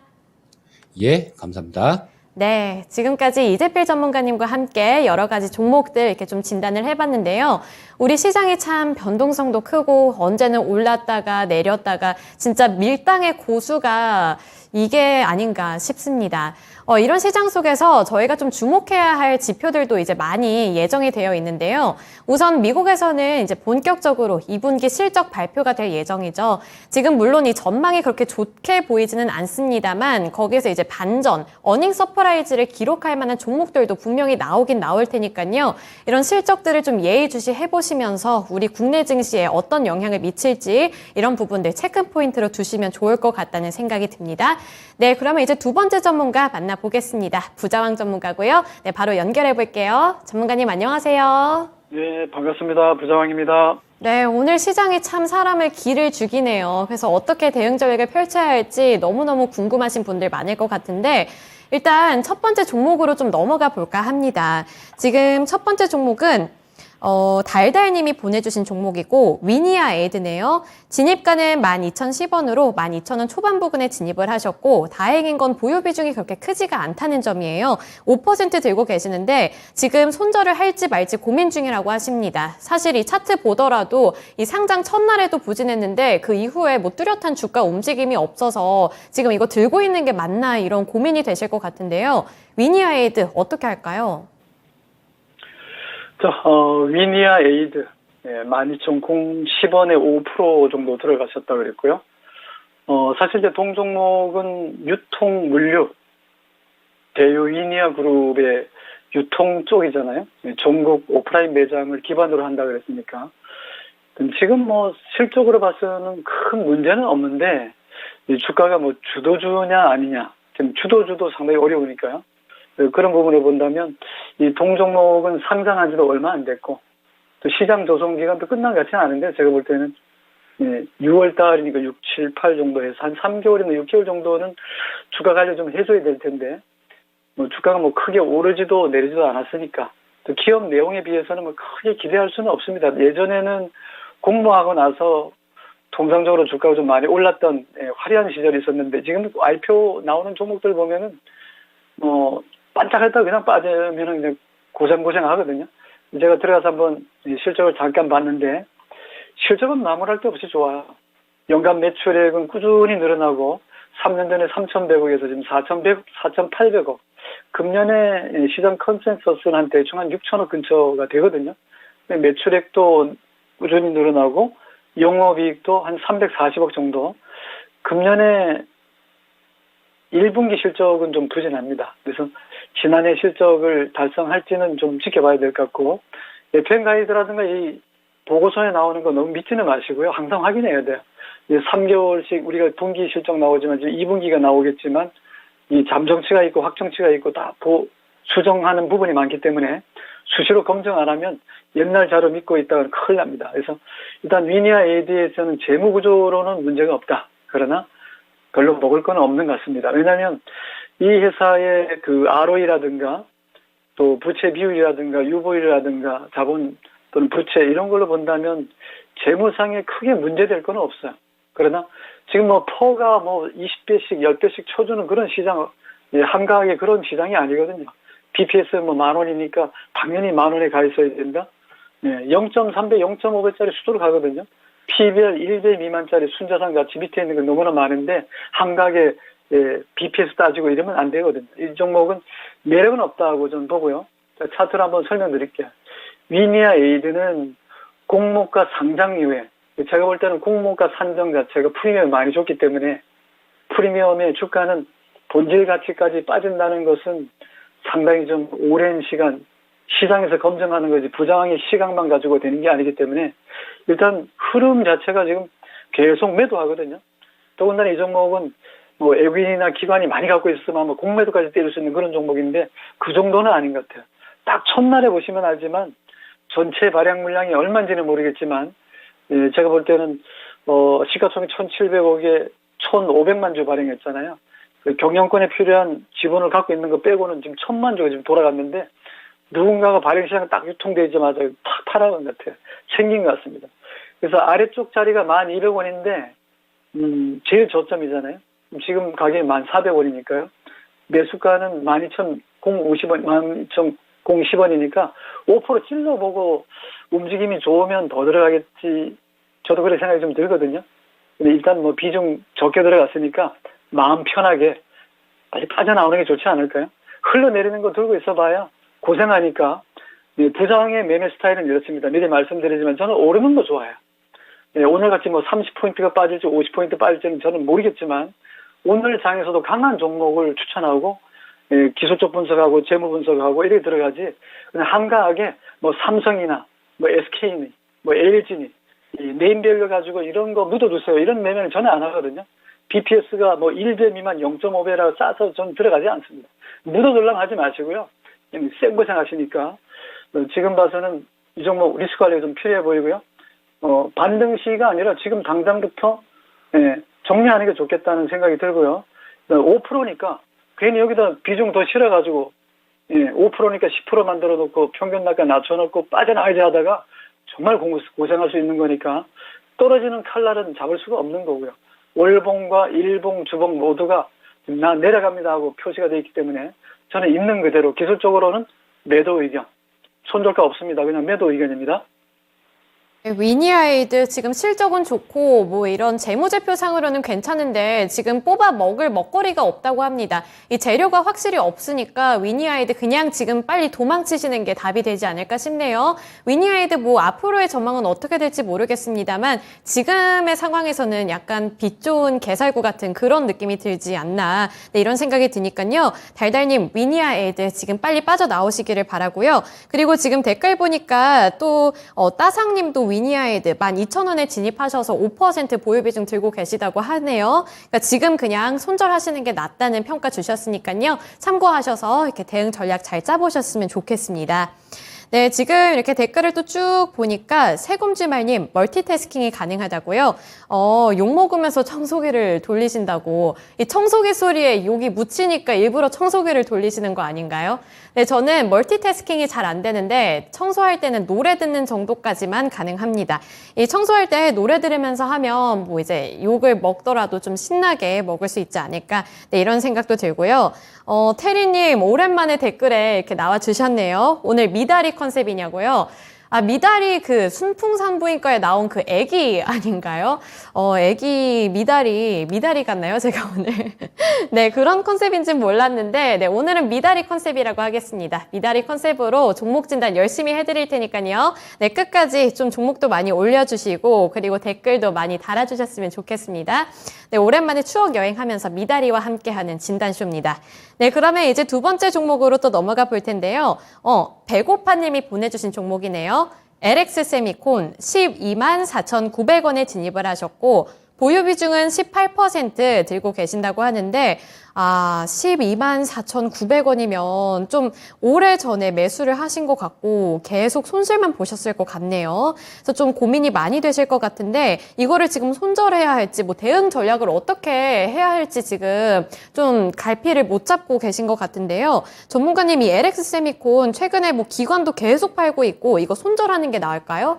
예, 감사합니다. 네, 지금까지 이재필 전문가님과 함께 여러 가지 종목들 이렇게 좀 진단을 해봤는데요. 우리 시장이 참 변동성도 크고 언제는 올랐다가 내렸다가 진짜 밀당의 고수가 이게 아닌가 싶습니다. 이런 시장 속에서 저희가 좀 주목해야 할 지표들도 이제 많이 예정이 되어 있는데요. 우선 미국에서는 이제 본격적으로 2분기 실적 발표가 될 예정이죠. 지금 물론 이 전망이 그렇게 좋게 보이지는 않습니다만 거기에서 이제 반전, 어닝 서프라이즈를 기록할 만한 종목들도 분명히 나오긴 나올 테니까요. 이런 실적들을 좀 예의주시 해보시면서 우리 국내 증시에 어떤 영향을 미칠지 이런 부분들 체크 포인트로 두시면 좋을 것 같다는 생각이 듭니다. 네, 그러면 이제 두 번째 전문가 만나보겠습니다. 부자왕 전문가고요. 네, 바로 연결해 볼게요. 전문가님 안녕하세요. 네, 반갑습니다. 부자왕입니다. 네, 오늘 시장이 참 사람을 기를 죽이네요. 그래서 어떻게 대응 전략을 펼쳐야 할지 너무너무 궁금하신 분들 많을 것 같은데 일단 첫 번째 종목으로 좀 넘어가 볼까 합니다. 지금 첫 번째 종목은 달달님이 보내주신 종목이고 위니아 에이드네요. 진입가는 12,010원으로 12,000원 초반 부근에 진입을 하셨고 다행인 건 보유 비중이 그렇게 크지가 않다는 점이에요. 5% 들고 계시는데 지금 손절을 할지 말지 고민 중이라고 하십니다. 사실 이 차트 보더라도 이 상장 첫날에도 부진했는데 그 이후에 뭐 뚜렷한 주가 움직임이 없어서 지금 이거 들고 있는 게 맞나 이런 고민이 되실 것 같은데요. 위니아 에이드 어떻게 할까요? 위니아 에이드, 12,010원에 5% 정도 들어가셨다고 그랬고요. 사실 이제 동종목은 유통 물류, 대유 위니아 그룹의 유통 쪽이잖아요. 전국 오프라인 매장을 기반으로 한다고 그랬으니까. 지금 뭐 실적으로 봐서는 큰 문제는 없는데, 이 주가가 뭐 주도주냐 아니냐, 지금 주도주도 상당히 어려우니까요. 그런 부분을 본다면 이 동종목은 상장한 지도 얼마 안 됐고 또 시장 조성 기간도 끝난 것 같지는 않은데 제가 볼 때는 6월 달이니까 6, 7, 8 정도 해서 한 3개월이나 6개월 정도는 주가 관리 좀 해줘야 될 텐데 뭐 주가가 뭐 크게 오르지도 내리지도 않았으니까 또 기업 내용에 비해서는 뭐 크게 기대할 수는 없습니다. 예전에는 공모하고 나서 통상적으로 주가가 좀 많이 올랐던 화려한 시절이 있었는데 지금 IPO 나오는 종목들 보면은 뭐 반짝했다 그냥 빠지면 그냥 고생 하거든요. 제가 들어가서 한번 실적을 잠깐 봤는데 실적은 나무랄 데 없이 좋아요. 연간 매출액은 꾸준히 늘어나고 3년 전에 3,100억에서 지금 4,800억. 금년에 시장 컨센서스는 한 대충 한 6천억 근처가 되거든요. 매출액도 꾸준히 늘어나고 영업이익도 한 340억 정도. 금년에 1분기 실적은 좀 부진합니다. 그래서 지난해 실적을 달성할지는 좀 지켜봐야 될 것 같고 FM 가이드라든가 이 보고서에 나오는 거 너무 믿지는 마시고요. 항상 확인해야 돼요. 이제 3개월씩 우리가 분기 실적 나오지만 지금 2분기가 나오겠지만 이 잠정치가 있고 확정치가 있고 다 수정하는 부분이 많기 때문에 수시로 검증 안 하면 옛날 자료 믿고 있다가 큰일 납니다. 그래서 일단 위니아 에이드에서는 재무 구조로는 문제가 없다. 그러나 별로 먹을 건 없는 것 같습니다. 왜냐하면 이 회사의 그 ROE라든가 또 부채 비율이라든가 유보율이라든가 자본 또는 부채 이런 걸로 본다면 재무상에 크게 문제될 건 없어요. 그러나 지금 뭐 퍼가 뭐 20배씩 10배씩 쳐주는 그런 시장, 한가하게 그런 시장이 아니거든요. BPS 뭐 10,000원이니까 당연히 10,000원에 가 있어야 된다. 0.3배, 0.5배짜리 수도로 가거든요. PBR 1배 미만짜리 순자산 가치 밑에 있는 건 너무나 많은데 한가하게 BPS 따지고 이러면 안 되거든요. 이 종목은 매력은 없다고 저는 보고요. 자, 차트를 한번 설명드릴게요. 위니아 에이드는 공모가 상장 이후에 제가 볼 때는 공모가 산정 자체가 프리미엄이 많이 줬기 때문에 프리미엄의 주가는 본질 가치까지 빠진다는 것은 상당히 좀 오랜 시간 시장에서 검증하는 거지 부장의 시각만 가지고 되는 게 아니기 때문에 일단 흐름 자체가 지금 계속 매도하거든요. 더군다나 이 종목은 뭐 외국인이나 기관이 많이 갖고 있으면 뭐 공매도까지 때릴 수 있는 그런 종목인데 그 정도는 아닌 것 같아요. 딱 첫날에 보시면 알지만 전체 발행 물량이 얼마인지는 모르겠지만 제가 볼 때는 시가총액 1,700억에 1,500만 주 발행했잖아요. 그 경영권에 필요한 지분을 갖고 있는 거 빼고는 지금 1,000만 주가 지금 돌아갔는데 누군가가 발행시장 딱 유통되자마자 탁 팔아간 것 같아요. 생긴 것 같습니다. 그래서 아래쪽 자리가 1,200원인데 제일 저점이잖아요. 지금 가격이 1,400원이니까요. 매수가는 12,050원, 12,010원이니까 5% 찔러보고 움직임이 좋으면 더 들어가겠지. 저도 그렇게 생각이 좀 들거든요. 근데 일단 뭐 비중 적게 들어갔으니까 마음 편하게 다시 빠져나오는 게 좋지 않을까요? 흘러내리는 거 들고 있어봐야 고생하니까. 부장의 매매 스타일은 이렇습니다. 미리 말씀드리지만 저는 오르는 거 좋아요. 오늘같이 뭐 30포인트가 빠질지 50포인트 빠질지는 저는 모르겠지만 오늘 장에서도 강한 종목을 추천하고 기술적 분석하고 재무 분석하고 이렇게 들어가지 그냥 한가하게 뭐 삼성이나 뭐 SK니 뭐 LG니 네임밸류 가지고 이런 거 묻어두세요. 이런 매매는 저는 안 하거든요. BPS가 뭐 1배 미만 0.5배라고 싸서 저는 들어가지 않습니다. 묻어둘라면 하지 마시고요. 센 거 생각하시니까 지금 봐서는 이 종목 리스크 관리가 좀 필요해 보이고요. 반등 시기가 아니라 지금 당장부터 정리하는 게 좋겠다는 생각이 들고요. 5%니까 괜히 여기다 비중 더 실어가지고 5%니까 10% 만들어 놓고 평균 단가 낮춰놓고 빠져나가지 하다가 정말 고생할 수 있는 거니까 떨어지는 칼날은 잡을 수가 없는 거고요. 월봉과 일봉, 주봉 모두가 나 내려갑니다 하고 표시가 되어 있기 때문에 저는 있는 그대로 기술적으로는 매도 의견, 손절가 없습니다. 그냥 매도 의견입니다. 위니아이드 지금 실적은 좋고 뭐 이런 재무제표상으로는 괜찮은데 지금 뽑아 먹을 먹거리가 없다고 합니다. 이 재료가 확실히 없으니까 위니아이드 그냥 지금 빨리 도망치시는 게 답이 되지 않을까 싶네요. 위니아이드 뭐 앞으로의 전망은 어떻게 될지 모르겠습니다만 지금의 상황에서는 약간 빛 좋은 개살구 같은 그런 느낌이 들지 않나 이런 생각이 드니까요. 달달님 위니아이드 지금 빨리 빠져나오시기를 바라고요. 그리고 지금 댓글 보니까 또 따상님도 위니아이드 12,000원에 진입하셔서 5% 보유 비중 들고 계시다고 하네요. 그러니까 지금 그냥 손절하시는 게 낫다는 평가 주셨으니까요. 참고하셔서 이렇게 대응 전략 잘 짜보셨으면 좋겠습니다. 네, 지금 이렇게 댓글을 또 쭉 보니까 세금주말님 멀티태스킹이 가능하다고요. 욕 먹으면서 청소기를 돌리신다고. 이 청소기 소리에 욕이 묻히니까 일부러 청소기를 돌리시는 거 아닌가요? 네, 저는 멀티태스킹이 잘 안 되는데 청소할 때는 노래 듣는 정도까지만 가능합니다. 이 청소할 때 노래 들으면서 하면 뭐 이제 욕을 먹더라도 좀 신나게 먹을 수 있지 않을까. 네, 이런 생각도 들고요. 테리님 오랜만에 댓글에 이렇게 나와주셨네요. 오늘 미다리 컨셉이냐고요? 아, 미다리 그 순풍산부인과에 나온 그 애기 아닌가요? 애기 미다리 같나요? 제가 오늘. 네, 그런 컨셉인지는 몰랐는데, 네, 오늘은 미다리 컨셉이라고 하겠습니다. 미다리 컨셉으로 종목 진단 열심히 해드릴 테니까요. 네, 끝까지 좀 종목도 많이 올려주시고, 그리고 댓글도 많이 달아주셨으면 좋겠습니다. 네, 오랜만에 추억 여행하면서 미다리와 함께하는 진단쇼입니다. 네, 그러면 이제 두 번째 종목으로 또 넘어가 볼 텐데요. 배고파님이 보내주신 종목이네요. LX 세미콘 124,900원에 진입을 하셨고 보유 비중은 18% 들고 계신다고 하는데 124,900원이면 좀 오래전에 매수를 하신 것 같고 계속 손실만 보셨을 것 같네요. 그래서 좀 고민이 많이 되실 것 같은데 이거를 지금 손절해야 할지 뭐 대응 전략을 어떻게 해야 할지 지금 좀 갈피를 못 잡고 계신 것 같은데요. 전문가님이 LX 세미콘 최근에 뭐 기관도 계속 팔고 있고 이거 손절하는 게 나을까요?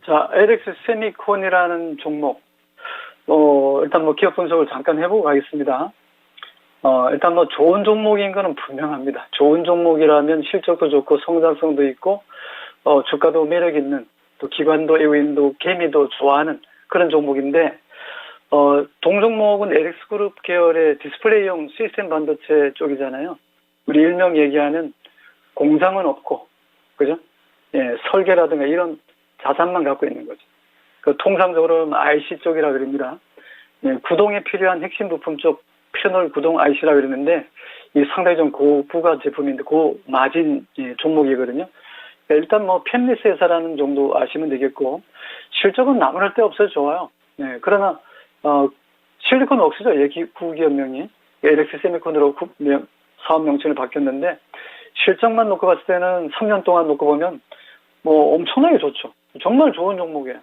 자, LX 세미콘이라는 종목. 일단 뭐 기업 분석을 잠깐 해보고 가겠습니다. 일단 뭐 좋은 종목인 거는 분명합니다. 좋은 종목이라면 실적도 좋고 성장성도 있고, 주가도 매력 있는, 또 기관도 외국인도 개미도 좋아하는 그런 종목인데, 동종목은 LX그룹 계열의 디스플레이용 시스템 반도체 쪽이잖아요. 우리 일명 얘기하는 공장은 없고, 그죠? 예, 설계라든가 이런 자산만 갖고 있는 거죠. 그 통상적으로는 IC 쪽이라 그럽니다. 예, 구동에 필요한 핵심 부품 쪽 패널 구동 IC라 그러는데 이 상당히 좀 고부가 제품인데 고마진 종목이거든요. 일단 뭐 팹리스 회사라는 정도 아시면 되겠고 실적은 나무랄 데 없어서 좋아요. 예, 그러나 실리콘 웍스죠. 구기업명이 LX 세미콘으로 사업 명칭을 바뀌었는데 실적만 놓고 봤을 때는 3년 동안 놓고 보면 뭐 엄청나게 좋죠. 정말 좋은 종목이에요.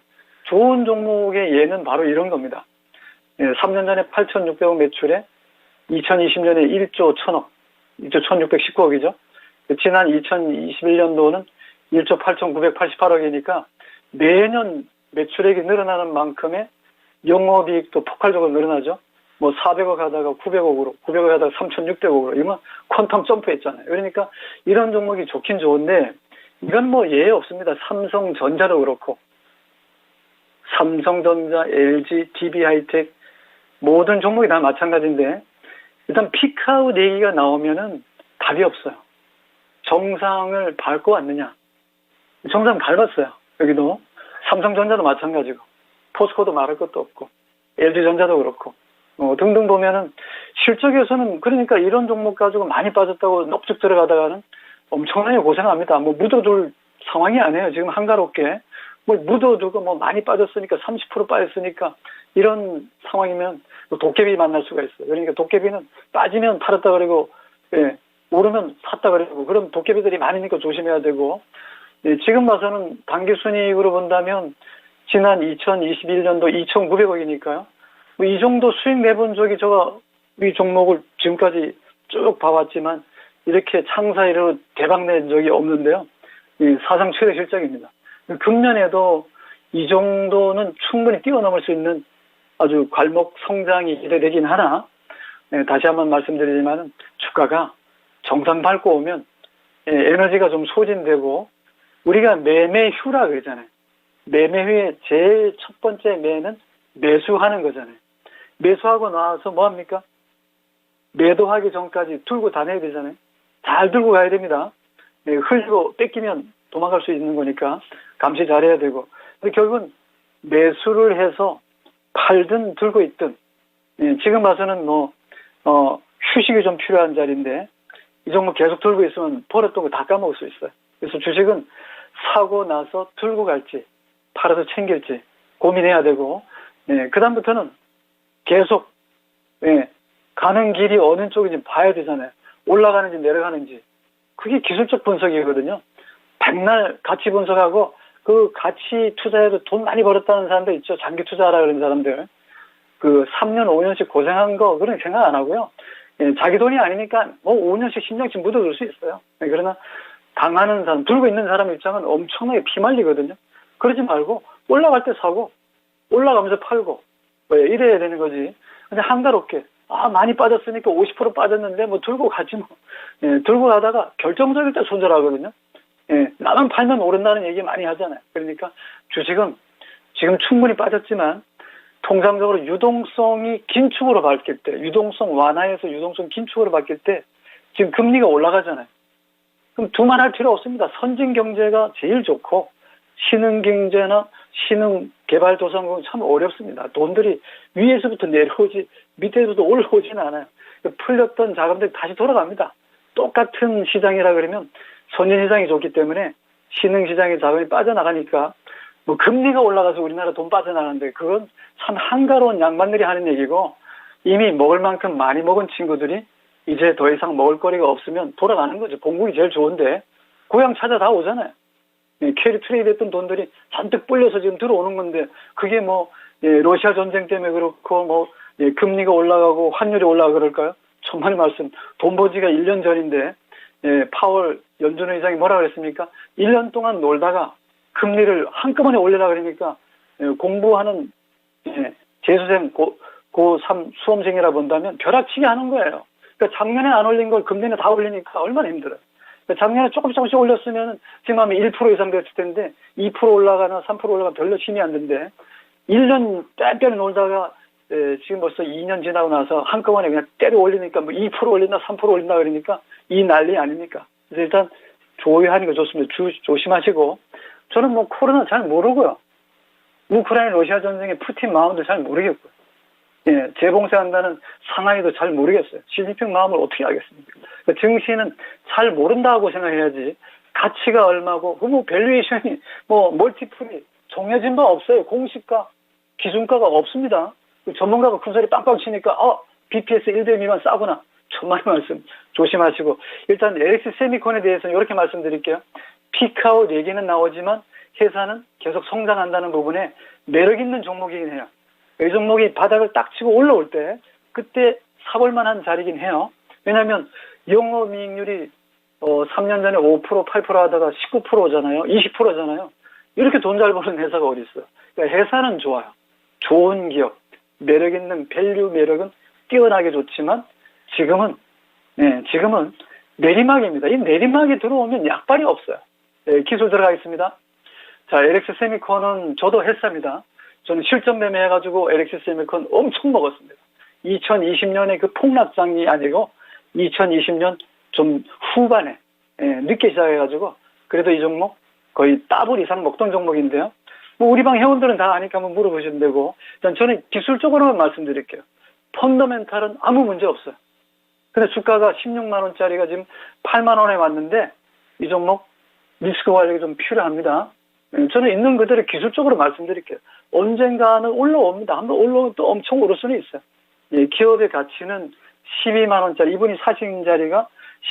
좋은 종목의 예는 바로 이런 겁니다. 예, 3년 전에 8,600억 매출에 2020년에 1조 1000억, 1조 1619억이죠. 지난 2021년도는 1조 8988억이니까 매년 매출액이 늘어나는 만큼의 영업이익도 폭발적으로 늘어나죠. 뭐 400억 하다가 900억으로, 900억 하다가 3600억으로, 이건 퀀텀 점프했잖아요. 그러니까 이런 종목이 좋긴 좋은데, 이건 뭐 예외 없습니다. 삼성전자도 그렇고, 삼성전자, LG, DB하이텍, 모든 종목이 다 마찬가지인데, 일단 피크아웃 얘기가 나오면은 답이 없어요. 정상을 밟고 왔느냐? 정상 밟았어요. 여기도. 삼성전자도 마찬가지고, 포스코도 말할 것도 없고, LG전자도 그렇고, 등등 보면은 실적에서는 그러니까 이런 종목 가지고 많이 빠졌다고 넙죽 들어가다가는 엄청나게 고생합니다. 뭐 묻어둘 상황이 아니에요. 지금 한가롭게. 뭐 묻어두고 뭐 많이 빠졌으니까 30% 빠졌으니까 이런 상황이면 도깨비 만날 수가 있어요. 그러니까 도깨비는 빠지면 팔았다 그러고, 예, 오르면 샀다 그러고, 그럼 도깨비들이 많으니까 조심해야 되고, 예, 지금 봐서는 당기순이익으로 본다면 지난 2021년도 2,900억이니까요. 뭐 이 정도 수익 내본 적이 이 종목을 지금까지 쭉 봐왔지만 이렇게 창사이로 대박 낸 적이 없는데요. 예, 사상 최대 실적입니다. 금년에도 이 정도는 충분히 뛰어넘을 수 있는 아주 괄목 성장이 기대되긴 하나, 예, 다시 한번 말씀드리지만 주가가 정상 밟고 오면 에너지가 좀 소진되고, 우리가 매매휴라 그러잖아요. 매매휴의 제일 첫 번째 매는 매수하는 거잖아요. 매수하고 나와서 뭐 합니까? 매도하기 전까지 들고 다녀야 되잖아요. 잘 들고 가야 됩니다. 흘리고 뺏기면 도망갈 수 있는 거니까 감시 잘해야 되고. 근데 결국은 매수를 해서 팔든 들고 있든, 지금 봐서는 휴식이 좀 필요한 자리인데, 이 종목 계속 들고 있으면 버렸던 거 다 까먹을 수 있어요. 그래서 주식은 사고 나서 들고 갈지, 팔아서 챙길지 고민해야 되고, 그다음부터는 계속, 가는 길이 어느 쪽인지 봐야 되잖아요. 올라가는지 내려가는지. 그게 기술적 분석이거든요. 백날 가치 분석하고, 그 가치 투자해도 돈 많이 벌었다는 사람들 있죠. 장기 투자하라 그런 사람들. 그 3년, 5년씩 고생한 거, 그런 생각 안 하고요. 자기 돈이 아니니까 뭐 5년씩 10년씩 묻어둘 수 있어요. 그러나 당하는 사람, 들고 있는 사람 입장은 엄청나게 피말리거든요. 그러지 말고 올라갈 때 사고 올라가면서 팔고 이래야 되는 거지. 근데 한가롭게 많이 빠졌으니까 50% 빠졌는데 뭐 들고 가지 뭐. 들고 가다가 결정적일 때 손절하거든요. 나만 팔면 오른다는 얘기 많이 하잖아요. 그러니까 주식은 지금 충분히 빠졌지만 통상적으로 유동성이 긴축으로 바뀔 때, 유동성 완화에서 유동성 긴축으로 바뀔 때 지금 금리가 올라가잖아요. 그럼 두말할 필요 없습니다. 선진 경제가 제일 좋고 신흥 경제나 신흥 개발도상국은 참 어렵습니다. 돈들이 위에서부터 내려오지 밑에서도 올라오지는 않아요. 풀렸던 자금들이 다시 돌아갑니다. 똑같은 시장이라 그러면 선진 시장이 좋기 때문에 신흥 시장의 자금이 빠져나가니까 뭐 금리가 올라가서 우리나라 돈 빠져나가는데 그건 참 한가로운 양반들이 하는 얘기고, 이미 먹을 만큼 많이 먹은 친구들이 이제 더 이상 먹을 거리가 없으면 돌아가는 거죠. 본국이 제일 좋은데 고향 찾아 다 오잖아요. 캐리 트레이드 했던 돈들이 잔뜩 불려서 지금 들어오는 건데, 그게 뭐 러시아 전쟁 때문에 그렇고 금리가 올라가고 환율이 올라가고 그럴까요? 천만의 말씀. 돈 버지가 1년 전인데 파월 연준 의장이 뭐라 그랬습니까? 1년 동안 놀다가 금리를 한꺼번에 올리라 그러니까 공부하는 재수생 고3 수험생이라 본다면 벼락치기 하는 거예요. 그러니까 작년에 안 올린 걸 금년에 다 올리니까 얼마나 힘들어요. 그러니까 작년에 조금씩 올렸으면 지금 하면 1% 이상 됐을 텐데 2% 올라가나 3% 올라가나 별로 힘이 안 든데 1년 뺑뺑이 놀다가 지금 벌써 2년 지나고 나서 한꺼번에 그냥 때려 올리니까 뭐 2% 올린다 3% 올린다 그러니까 이 난리 아닙니까? 그래서 일단 조회하는 거 좋습니다. 조심하시고, 저는 뭐 코로나 잘 모르고요. 우크라이나 러시아 전쟁의 푸틴 마음도 잘 모르겠고요. 재봉쇄한다는 상하이도 잘 모르겠어요. 시진핑 마음을 어떻게 알겠습니까? 그러니까 증시는 잘 모른다고 생각해야지. 가치가 얼마고, 뭐 밸류에이션이 멀티플이 정해진 바 없어요. 공시가, 기준가가 없습니다. 전문가가 큰소리 빵빵 치니까 BPS 1대 미만 싸구나. 천만의 말씀 조심하시고, 일단 LX 세미콘에 대해서는 이렇게 말씀드릴게요. 피크아웃 얘기는 나오지만 회사는 계속 성장한다는 부분에 매력 있는 종목이긴 해요. 이 종목이 바닥을 딱 치고 올라올 때 그때 사볼 만한 자리긴 해요. 왜냐하면 영업이익률이 3년 전에 5%, 8% 하다가 19%잖아요. 20%잖아요. 이렇게 돈 잘 버는 회사가 어디 있어요? 그러니까 회사는 좋아요. 좋은 기업, 매력 있는 밸류 매력은 뛰어나게 좋지만 지금은 내리막입니다. 이 내리막이 들어오면 약발이 없어요. 네, 기술 들어가겠습니다. 자, LX 세미콘은 저도 했습니다. 저는 실전 매매해가지고 LX 세미콘 엄청 먹었습니다. 2020년에 그 폭락장이 아니고 2020년 좀 후반에 늦게 시작해가지고 그래도 이 종목 거의 더블 이상 먹던 종목인데요. 뭐 우리 방 회원들은 다 아니까 한번 물어보시면 되고 일단 저는 기술적으로만 말씀드릴게요. 펀더멘탈은 아무 문제 없어요. 근데 주가가 16만 원짜리가 지금 8만 원에 왔는데 이 종목 리스크 관리가 좀 필요합니다. 저는 있는 그대로 기술적으로 말씀드릴게요. 언젠가는 올라옵니다. 한번 올라오면 또 엄청 오를 수는 있어요. 예, 기업의 가치는 12만 원짜리, 이분이 사신 자리가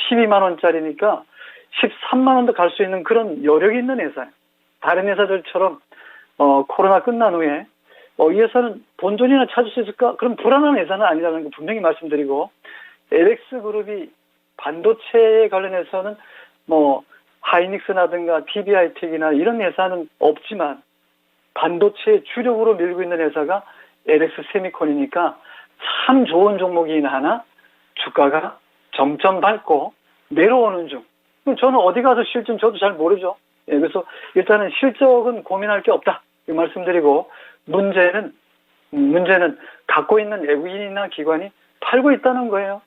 12만 원짜리니까 13만 원도 갈 수 있는 그런 여력이 있는 회사예요. 다른 회사들처럼 코로나 끝난 후에 이 회사는 본전이나 찾을 수 있을까? 그럼 불안한 회사는 아니라는 거 분명히 말씀드리고 LX그룹이 반도체에 관련해서는 뭐 하이닉스라든가 TB하이텍이나 이런 회사는 없지만 반도체 주력으로 밀고 있는 회사가 LX 세미콘이니까 참 좋은 종목이긴 하나 주가가 정점 밟고 내려오는 중. 저는 어디 가서 실증 저도 잘 모르죠. 예, 그래서 일단은 실적은 고민할 게 없다 이 말씀드리고 문제는 갖고 있는 외국인이나 기관이 팔고 있다는 거예요.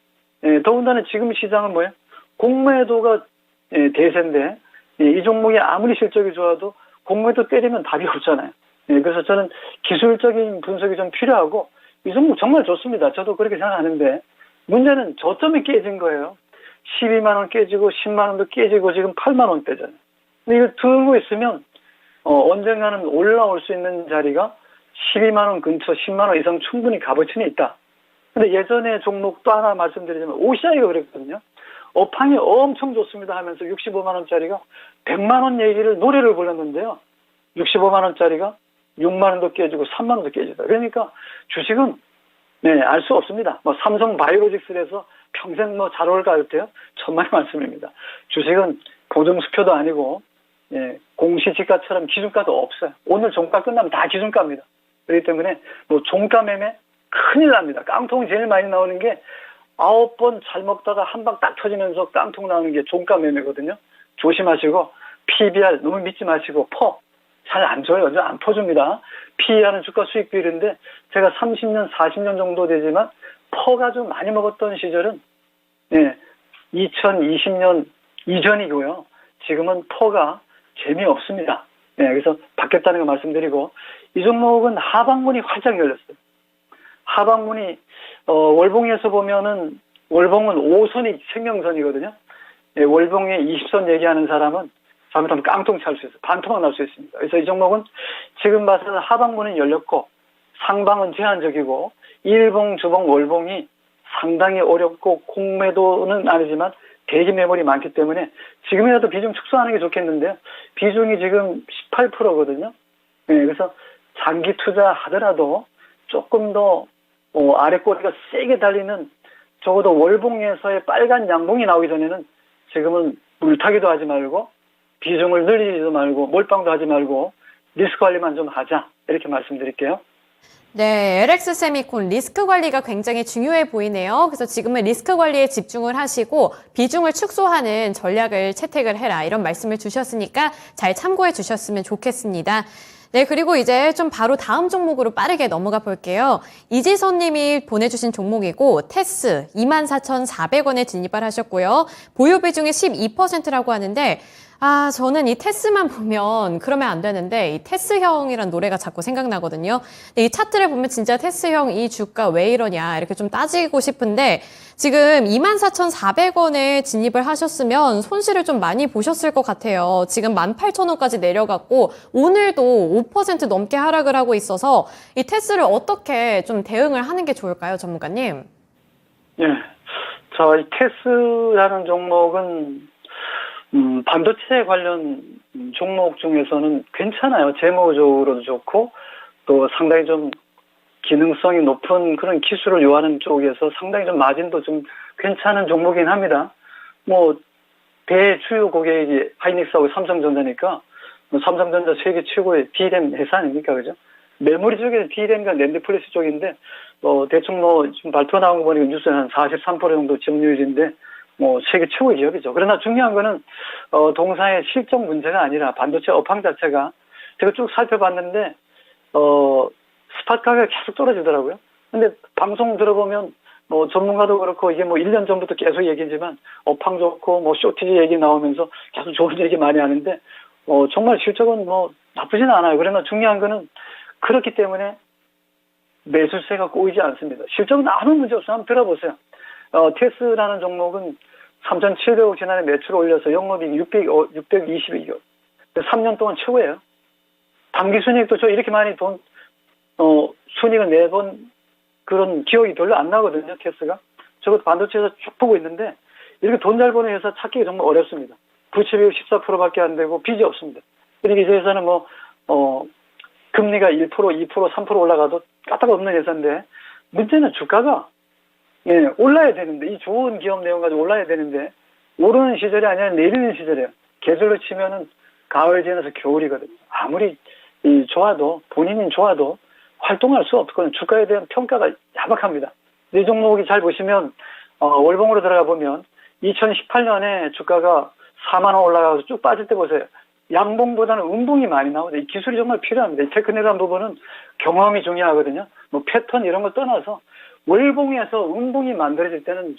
예, 더군다나 지금 시장은 뭐예요? 공매도가 대세인데 이 종목이 아무리 실적이 좋아도 공매도 때리면 답이 없잖아요. 예, 그래서 저는 기술적인 분석이 좀 필요하고 이 종목 정말 좋습니다. 저도 그렇게 생각하는데 문제는 저점이 깨진 거예요. 12만 원 깨지고 10만 원도 깨지고 지금 8만 원대잖아요. 근데 이걸 들고 있으면 언젠가는 올라올 수 있는 자리가 12만 원 근처 10만 원 이상 충분히 값어치는 있다. 근데 예전에 종목 또 하나 말씀드리자면 OCI가 그랬거든요. 업황이 엄청 좋습니다 하면서 65만 원짜리가 100만 원 얘기를 노래를 불렀는데요. 65만 원짜리가 6만 원도 깨지고 3만 원도 깨지다. 그러니까 주식은 알 수 없습니다. 뭐 삼성 바이오로직스에서 평생 뭐 잘 올까 할 때요. 천만의 말씀입니다. 주식은 보증수표도 아니고 공시지가처럼 기준가도 없어요. 오늘 종가 끝나면 다 기준가입니다. 그렇기 때문에 뭐 종가 매매 큰일 납니다. 깡통이 제일 많이 나오는 게 9번 잘 먹다가 한 방 딱 터지면서 깡통 나오는 게 종가 매매거든요. 조심하시고 PBR 너무 믿지 마시고 잘 안 줘요. 안 퍼줍니다. PE하는 주가 수익 비율인데 제가 30년, 40년 정도 되지만 퍼가 좀 많이 먹었던 시절은 2020년 이전이고요. 지금은 퍼가 재미없습니다. 그래서 받겠다는 거 말씀드리고 이 종목은 하방문이 활짝 열렸어요. 하방문이 월봉에서 보면은 월봉은 5선이 생명선이거든요. 월봉에 20선 얘기하는 사람은 잘못하면 깡통 찰 수 있어요. 반토막 날 수 있습니다. 그래서 이 종목은 지금 봐서는 하방문은 열렸고 상방은 제한적이고 일봉, 주봉, 월봉이 상당히 어렵고 공매도는 아니지만 대기 매물이 많기 때문에 지금이라도 비중 축소하는 게 좋겠는데요. 비중이 지금 18%거든요. 그래서 장기 투자하더라도 조금 더 아래 꼬리가 세게 달리는 적어도 월봉에서의 빨간 양봉이 나오기 전에는 지금은 물타기도 하지 말고 비중을 늘리지도 말고 몰빵도 하지 말고 리스크 관리만 좀 하자 이렇게 말씀드릴게요. 네, LX 세미콘 리스크 관리가 굉장히 중요해 보이네요. 그래서 지금은 리스크 관리에 집중을 하시고 비중을 축소하는 전략을 채택을 해라 이런 말씀을 주셨으니까 잘 참고해 주셨으면 좋겠습니다. 네, 그리고 이제 좀 바로 다음 종목으로 빠르게 넘어가 볼게요. 이지선 님이 보내주신 종목이고 테스 24,400원에 진입을 하셨고요. 보유 비중이 12%라고 하는데 저는 이 테스만 보면 그러면 안 되는데 이 테스형이란 노래가 자꾸 생각나거든요. 이 차트를 보면 진짜 테스형 이 주가 왜 이러냐 이렇게 좀 따지고 싶은데 지금 24,400원에 진입을 하셨으면 손실을 좀 많이 보셨을 것 같아요. 지금 18,000원까지 내려갔고 오늘도 5% 넘게 하락을 하고 있어서 이 테스를 어떻게 좀 대응을 하는 게 좋을까요, 전문가님? 예. 자, 이 테스라는 종목은 반도체 관련 종목 중에서는 괜찮아요. 재무적으로도 좋고 또 상당히 좀 기능성이 높은 그런 기술을 요하는 쪽에서 상당히 좀 마진도 좀 괜찮은 종목이긴 합니다. 뭐 대주요 고객이 하이닉스하고 삼성전자니까 뭐 삼성전자 세계 최고의 D램 회사 아닙니까, 그죠? 메모리 쪽에는 D램과 낸드 플래시 쪽인데 대충 뭐 지금 발표 나온 거 보니까 뉴스에 한 43% 정도 점유율인데 뭐 세계 최고의 기업이죠. 그러나 중요한 거는 동사의 실적 문제가 아니라 반도체 업황 자체가 제가 쭉 살펴봤는데 스팟 가격이 계속 떨어지더라고요. 근데 방송 들어보면 뭐 전문가도 그렇고 이게 뭐 1년 전부터 계속 얘기지만 업황 좋고 뭐 쇼티지 얘기 나오면서 계속 좋은 얘기 많이 하는데 정말 실적은 뭐 나쁘지는 않아요. 그러나 중요한 거는 그렇기 때문에 매수세가 꼬이지 않습니다. 실적은 아무 문제 없어요. 한번 들어보세요. 테스라는 종목은 3,700억 지난해 매출 올려서 영업이익 622억. 3년 동안 최고예요. 당기 순이익도 저 이렇게 많이 순이익을 내본 그런 기억이 별로 안 나거든요, 테스가. 저것도 반도체에서 쭉 보고 있는데, 이렇게 돈 잘 버는 회사 찾기가 정말 어렵습니다. 부채비율 14%밖에 안 되고, 빚이 없습니다. 그러니까 이 회사는 금리가 1%, 2%, 3% 올라가도 까딱없는 회사인데, 문제는 주가가, 올라야 되는데, 이 좋은 기업 내용 가지고 올라야 되는데, 오르는 시절이 아니라 내리는 시절이에요. 계절로 치면은 가을 지나서 겨울이거든요. 아무리 좋아도, 본인이 좋아도 활동할 수 없거든요. 주가에 대한 평가가 야박합니다. 이 종목이 잘 보시면, 월봉으로 들어가 보면, 2018년에 주가가 4만 원 올라가서 쭉 빠질 때 보세요. 양봉보다는 음봉이 많이 나오죠. 이 기술이 정말 필요합니다. 이 테크닉한 부분은 경험이 중요하거든요. 뭐 패턴 이런 걸 떠나서 월봉에서 음봉이 만들어질 때는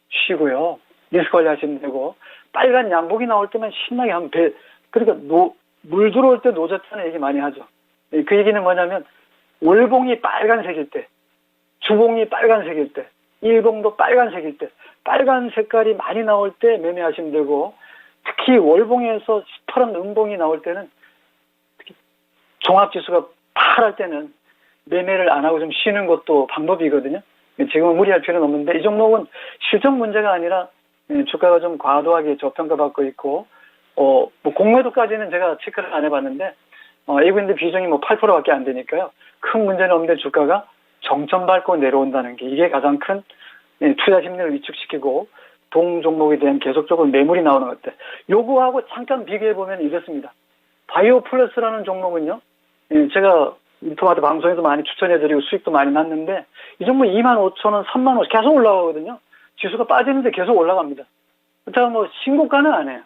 쉬고요. 리스크 관리하시면 되고, 빨간 양봉이 나올 때만 신나게 하면 그러니까 물 들어올 때 노젓하는 얘기 많이 하죠. 그 얘기는 뭐냐면 월봉이 빨간색일 때, 주봉이 빨간색일 때, 일봉도 빨간색일 때, 빨간 색깔이 많이 나올 때 매매하시면 되고, 특히 월봉에서 시퍼런 음봉이 나올 때는 특히 종합지수가 파랄 때는 매매를 안 하고 좀 쉬는 것도 방법이거든요. 지금은 무리할 필요는 없는데 이 종목은 실적 문제가 아니라 주가가 좀 과도하게 저평가받고 있고 뭐 공매도까지는 제가 체크를 안 해봤는데 에이브인드 비중이 뭐 8%밖에 안 되니까요. 큰 문제는 없는데 주가가 정점 밟고 내려온다는 게 이게 가장 큰 투자 심리를 위축시키고 동 종목에 대한 계속적으로 매물이 나오는 것 같아요. 요거하고 잠깐 비교해보면 이렇습니다. 바이오 플러스라는 종목은요. 제가 인터마트 방송에서 많이 추천해드리고 수익도 많이 났는데 이 종목 25,000원, 30,000원 계속 올라가거든요. 지수가 빠지는데 계속 올라갑니다. 제가 뭐 신고가는 안 해요.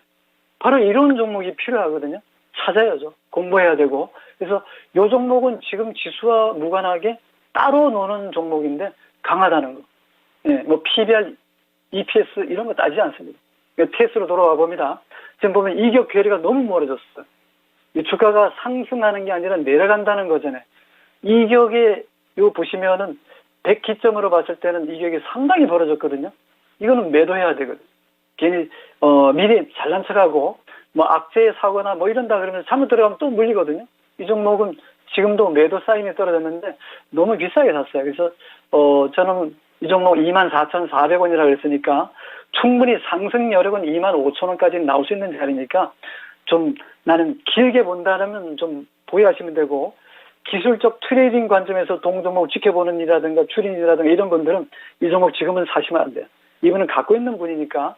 바로 이런 종목이 필요하거든요. 찾아야죠. 공부해야 되고. 그래서 이 종목은 지금 지수와 무관하게 따로 노는 종목인데 강하다는 거. 뭐 PBR, EPS 이런 거 따지지 않습니다. TS로 돌아와 봅니다. 지금 보면 이격 괴리가 너무 멀어졌어요. 이 주가가 상승하는 게 아니라 내려간다는 거잖아요. 이격에 요 보시면은 100기점으로 봤을 때는 이격이 상당히 벌어졌거든요. 이거는 매도해야 되거든요. 괜히 미리 잘난 척하고 뭐 악재에 사거나 뭐 이런다 그러면 잘못 들어가면 또 물리거든요. 이 종목은 지금도 매도 사인이 떨어졌는데 너무 비싸게 샀어요. 그래서 저는 이 종목 24,400원이라고 했으니까 충분히 상승 여력은 25,000원까지 나올 수 있는 자리니까 좀 나는 길게 본다면 좀 보유하시면 되고 기술적 트레이딩 관점에서 동종목 지켜보는 일이라든가 추린이라든가 이런 분들은 이 종목 지금은 사시면 안 돼요. 이분은 갖고 있는 분이니까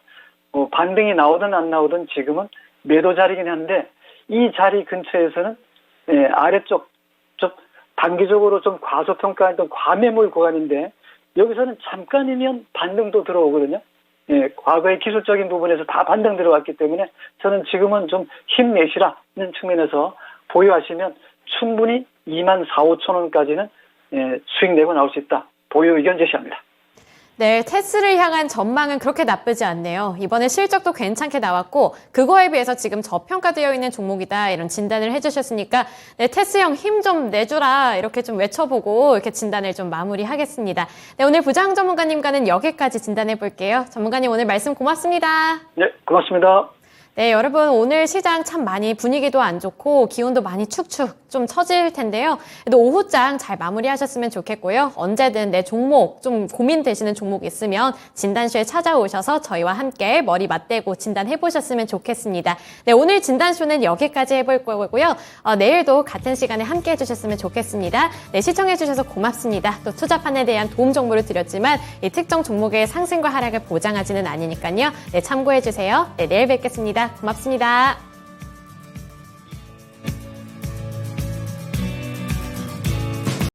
반등이 나오든 안 나오든 지금은 매도 자리긴 한데 이 자리 근처에서는 아래쪽 좀 단기적으로 좀 과소평가했던 과매물 구간인데 여기서는 잠깐이면 반등도 들어오거든요. 과거의 기술적인 부분에서 다 반등 들어왔기 때문에 저는 지금은 좀 힘내시라는 측면에서 보유하시면 충분히 24,000~25,000원까지는 수익 내고 나올 수 있다. 보유 의견 제시합니다. 네, 테스를 향한 전망은 그렇게 나쁘지 않네요. 이번에 실적도 괜찮게 나왔고 그거에 비해서 지금 저평가되어 있는 종목이다 이런 진단을 해주셨으니까 네, 테스 형 힘 좀 내주라 이렇게 좀 외쳐보고 이렇게 진단을 좀 마무리하겠습니다. 네, 오늘 부장 전문가님과는 여기까지 진단해 볼게요. 전문가님 오늘 말씀 고맙습니다. 네, 고맙습니다. 네, 여러분 오늘 시장 참 많이 분위기도 안 좋고 기온도 많이 축축 좀 처질 텐데요. 또 오후장 잘 마무리하셨으면 좋겠고요. 언제든 내 종목 좀 고민되시는 종목 있으면 진단쇼에 찾아오셔서 저희와 함께 머리 맞대고 진단해보셨으면 좋겠습니다. 네, 오늘 진단쇼는 여기까지 해볼 거고요. 내일도 같은 시간에 함께 해주셨으면 좋겠습니다. 네, 시청해주셔서 고맙습니다. 또 투자판에 대한 도움 정보를 드렸지만 이 특정 종목의 상승과 하락을 보장하지는 않으니까요. 네, 참고해주세요. 네, 내일 뵙겠습니다. 고맙습니다.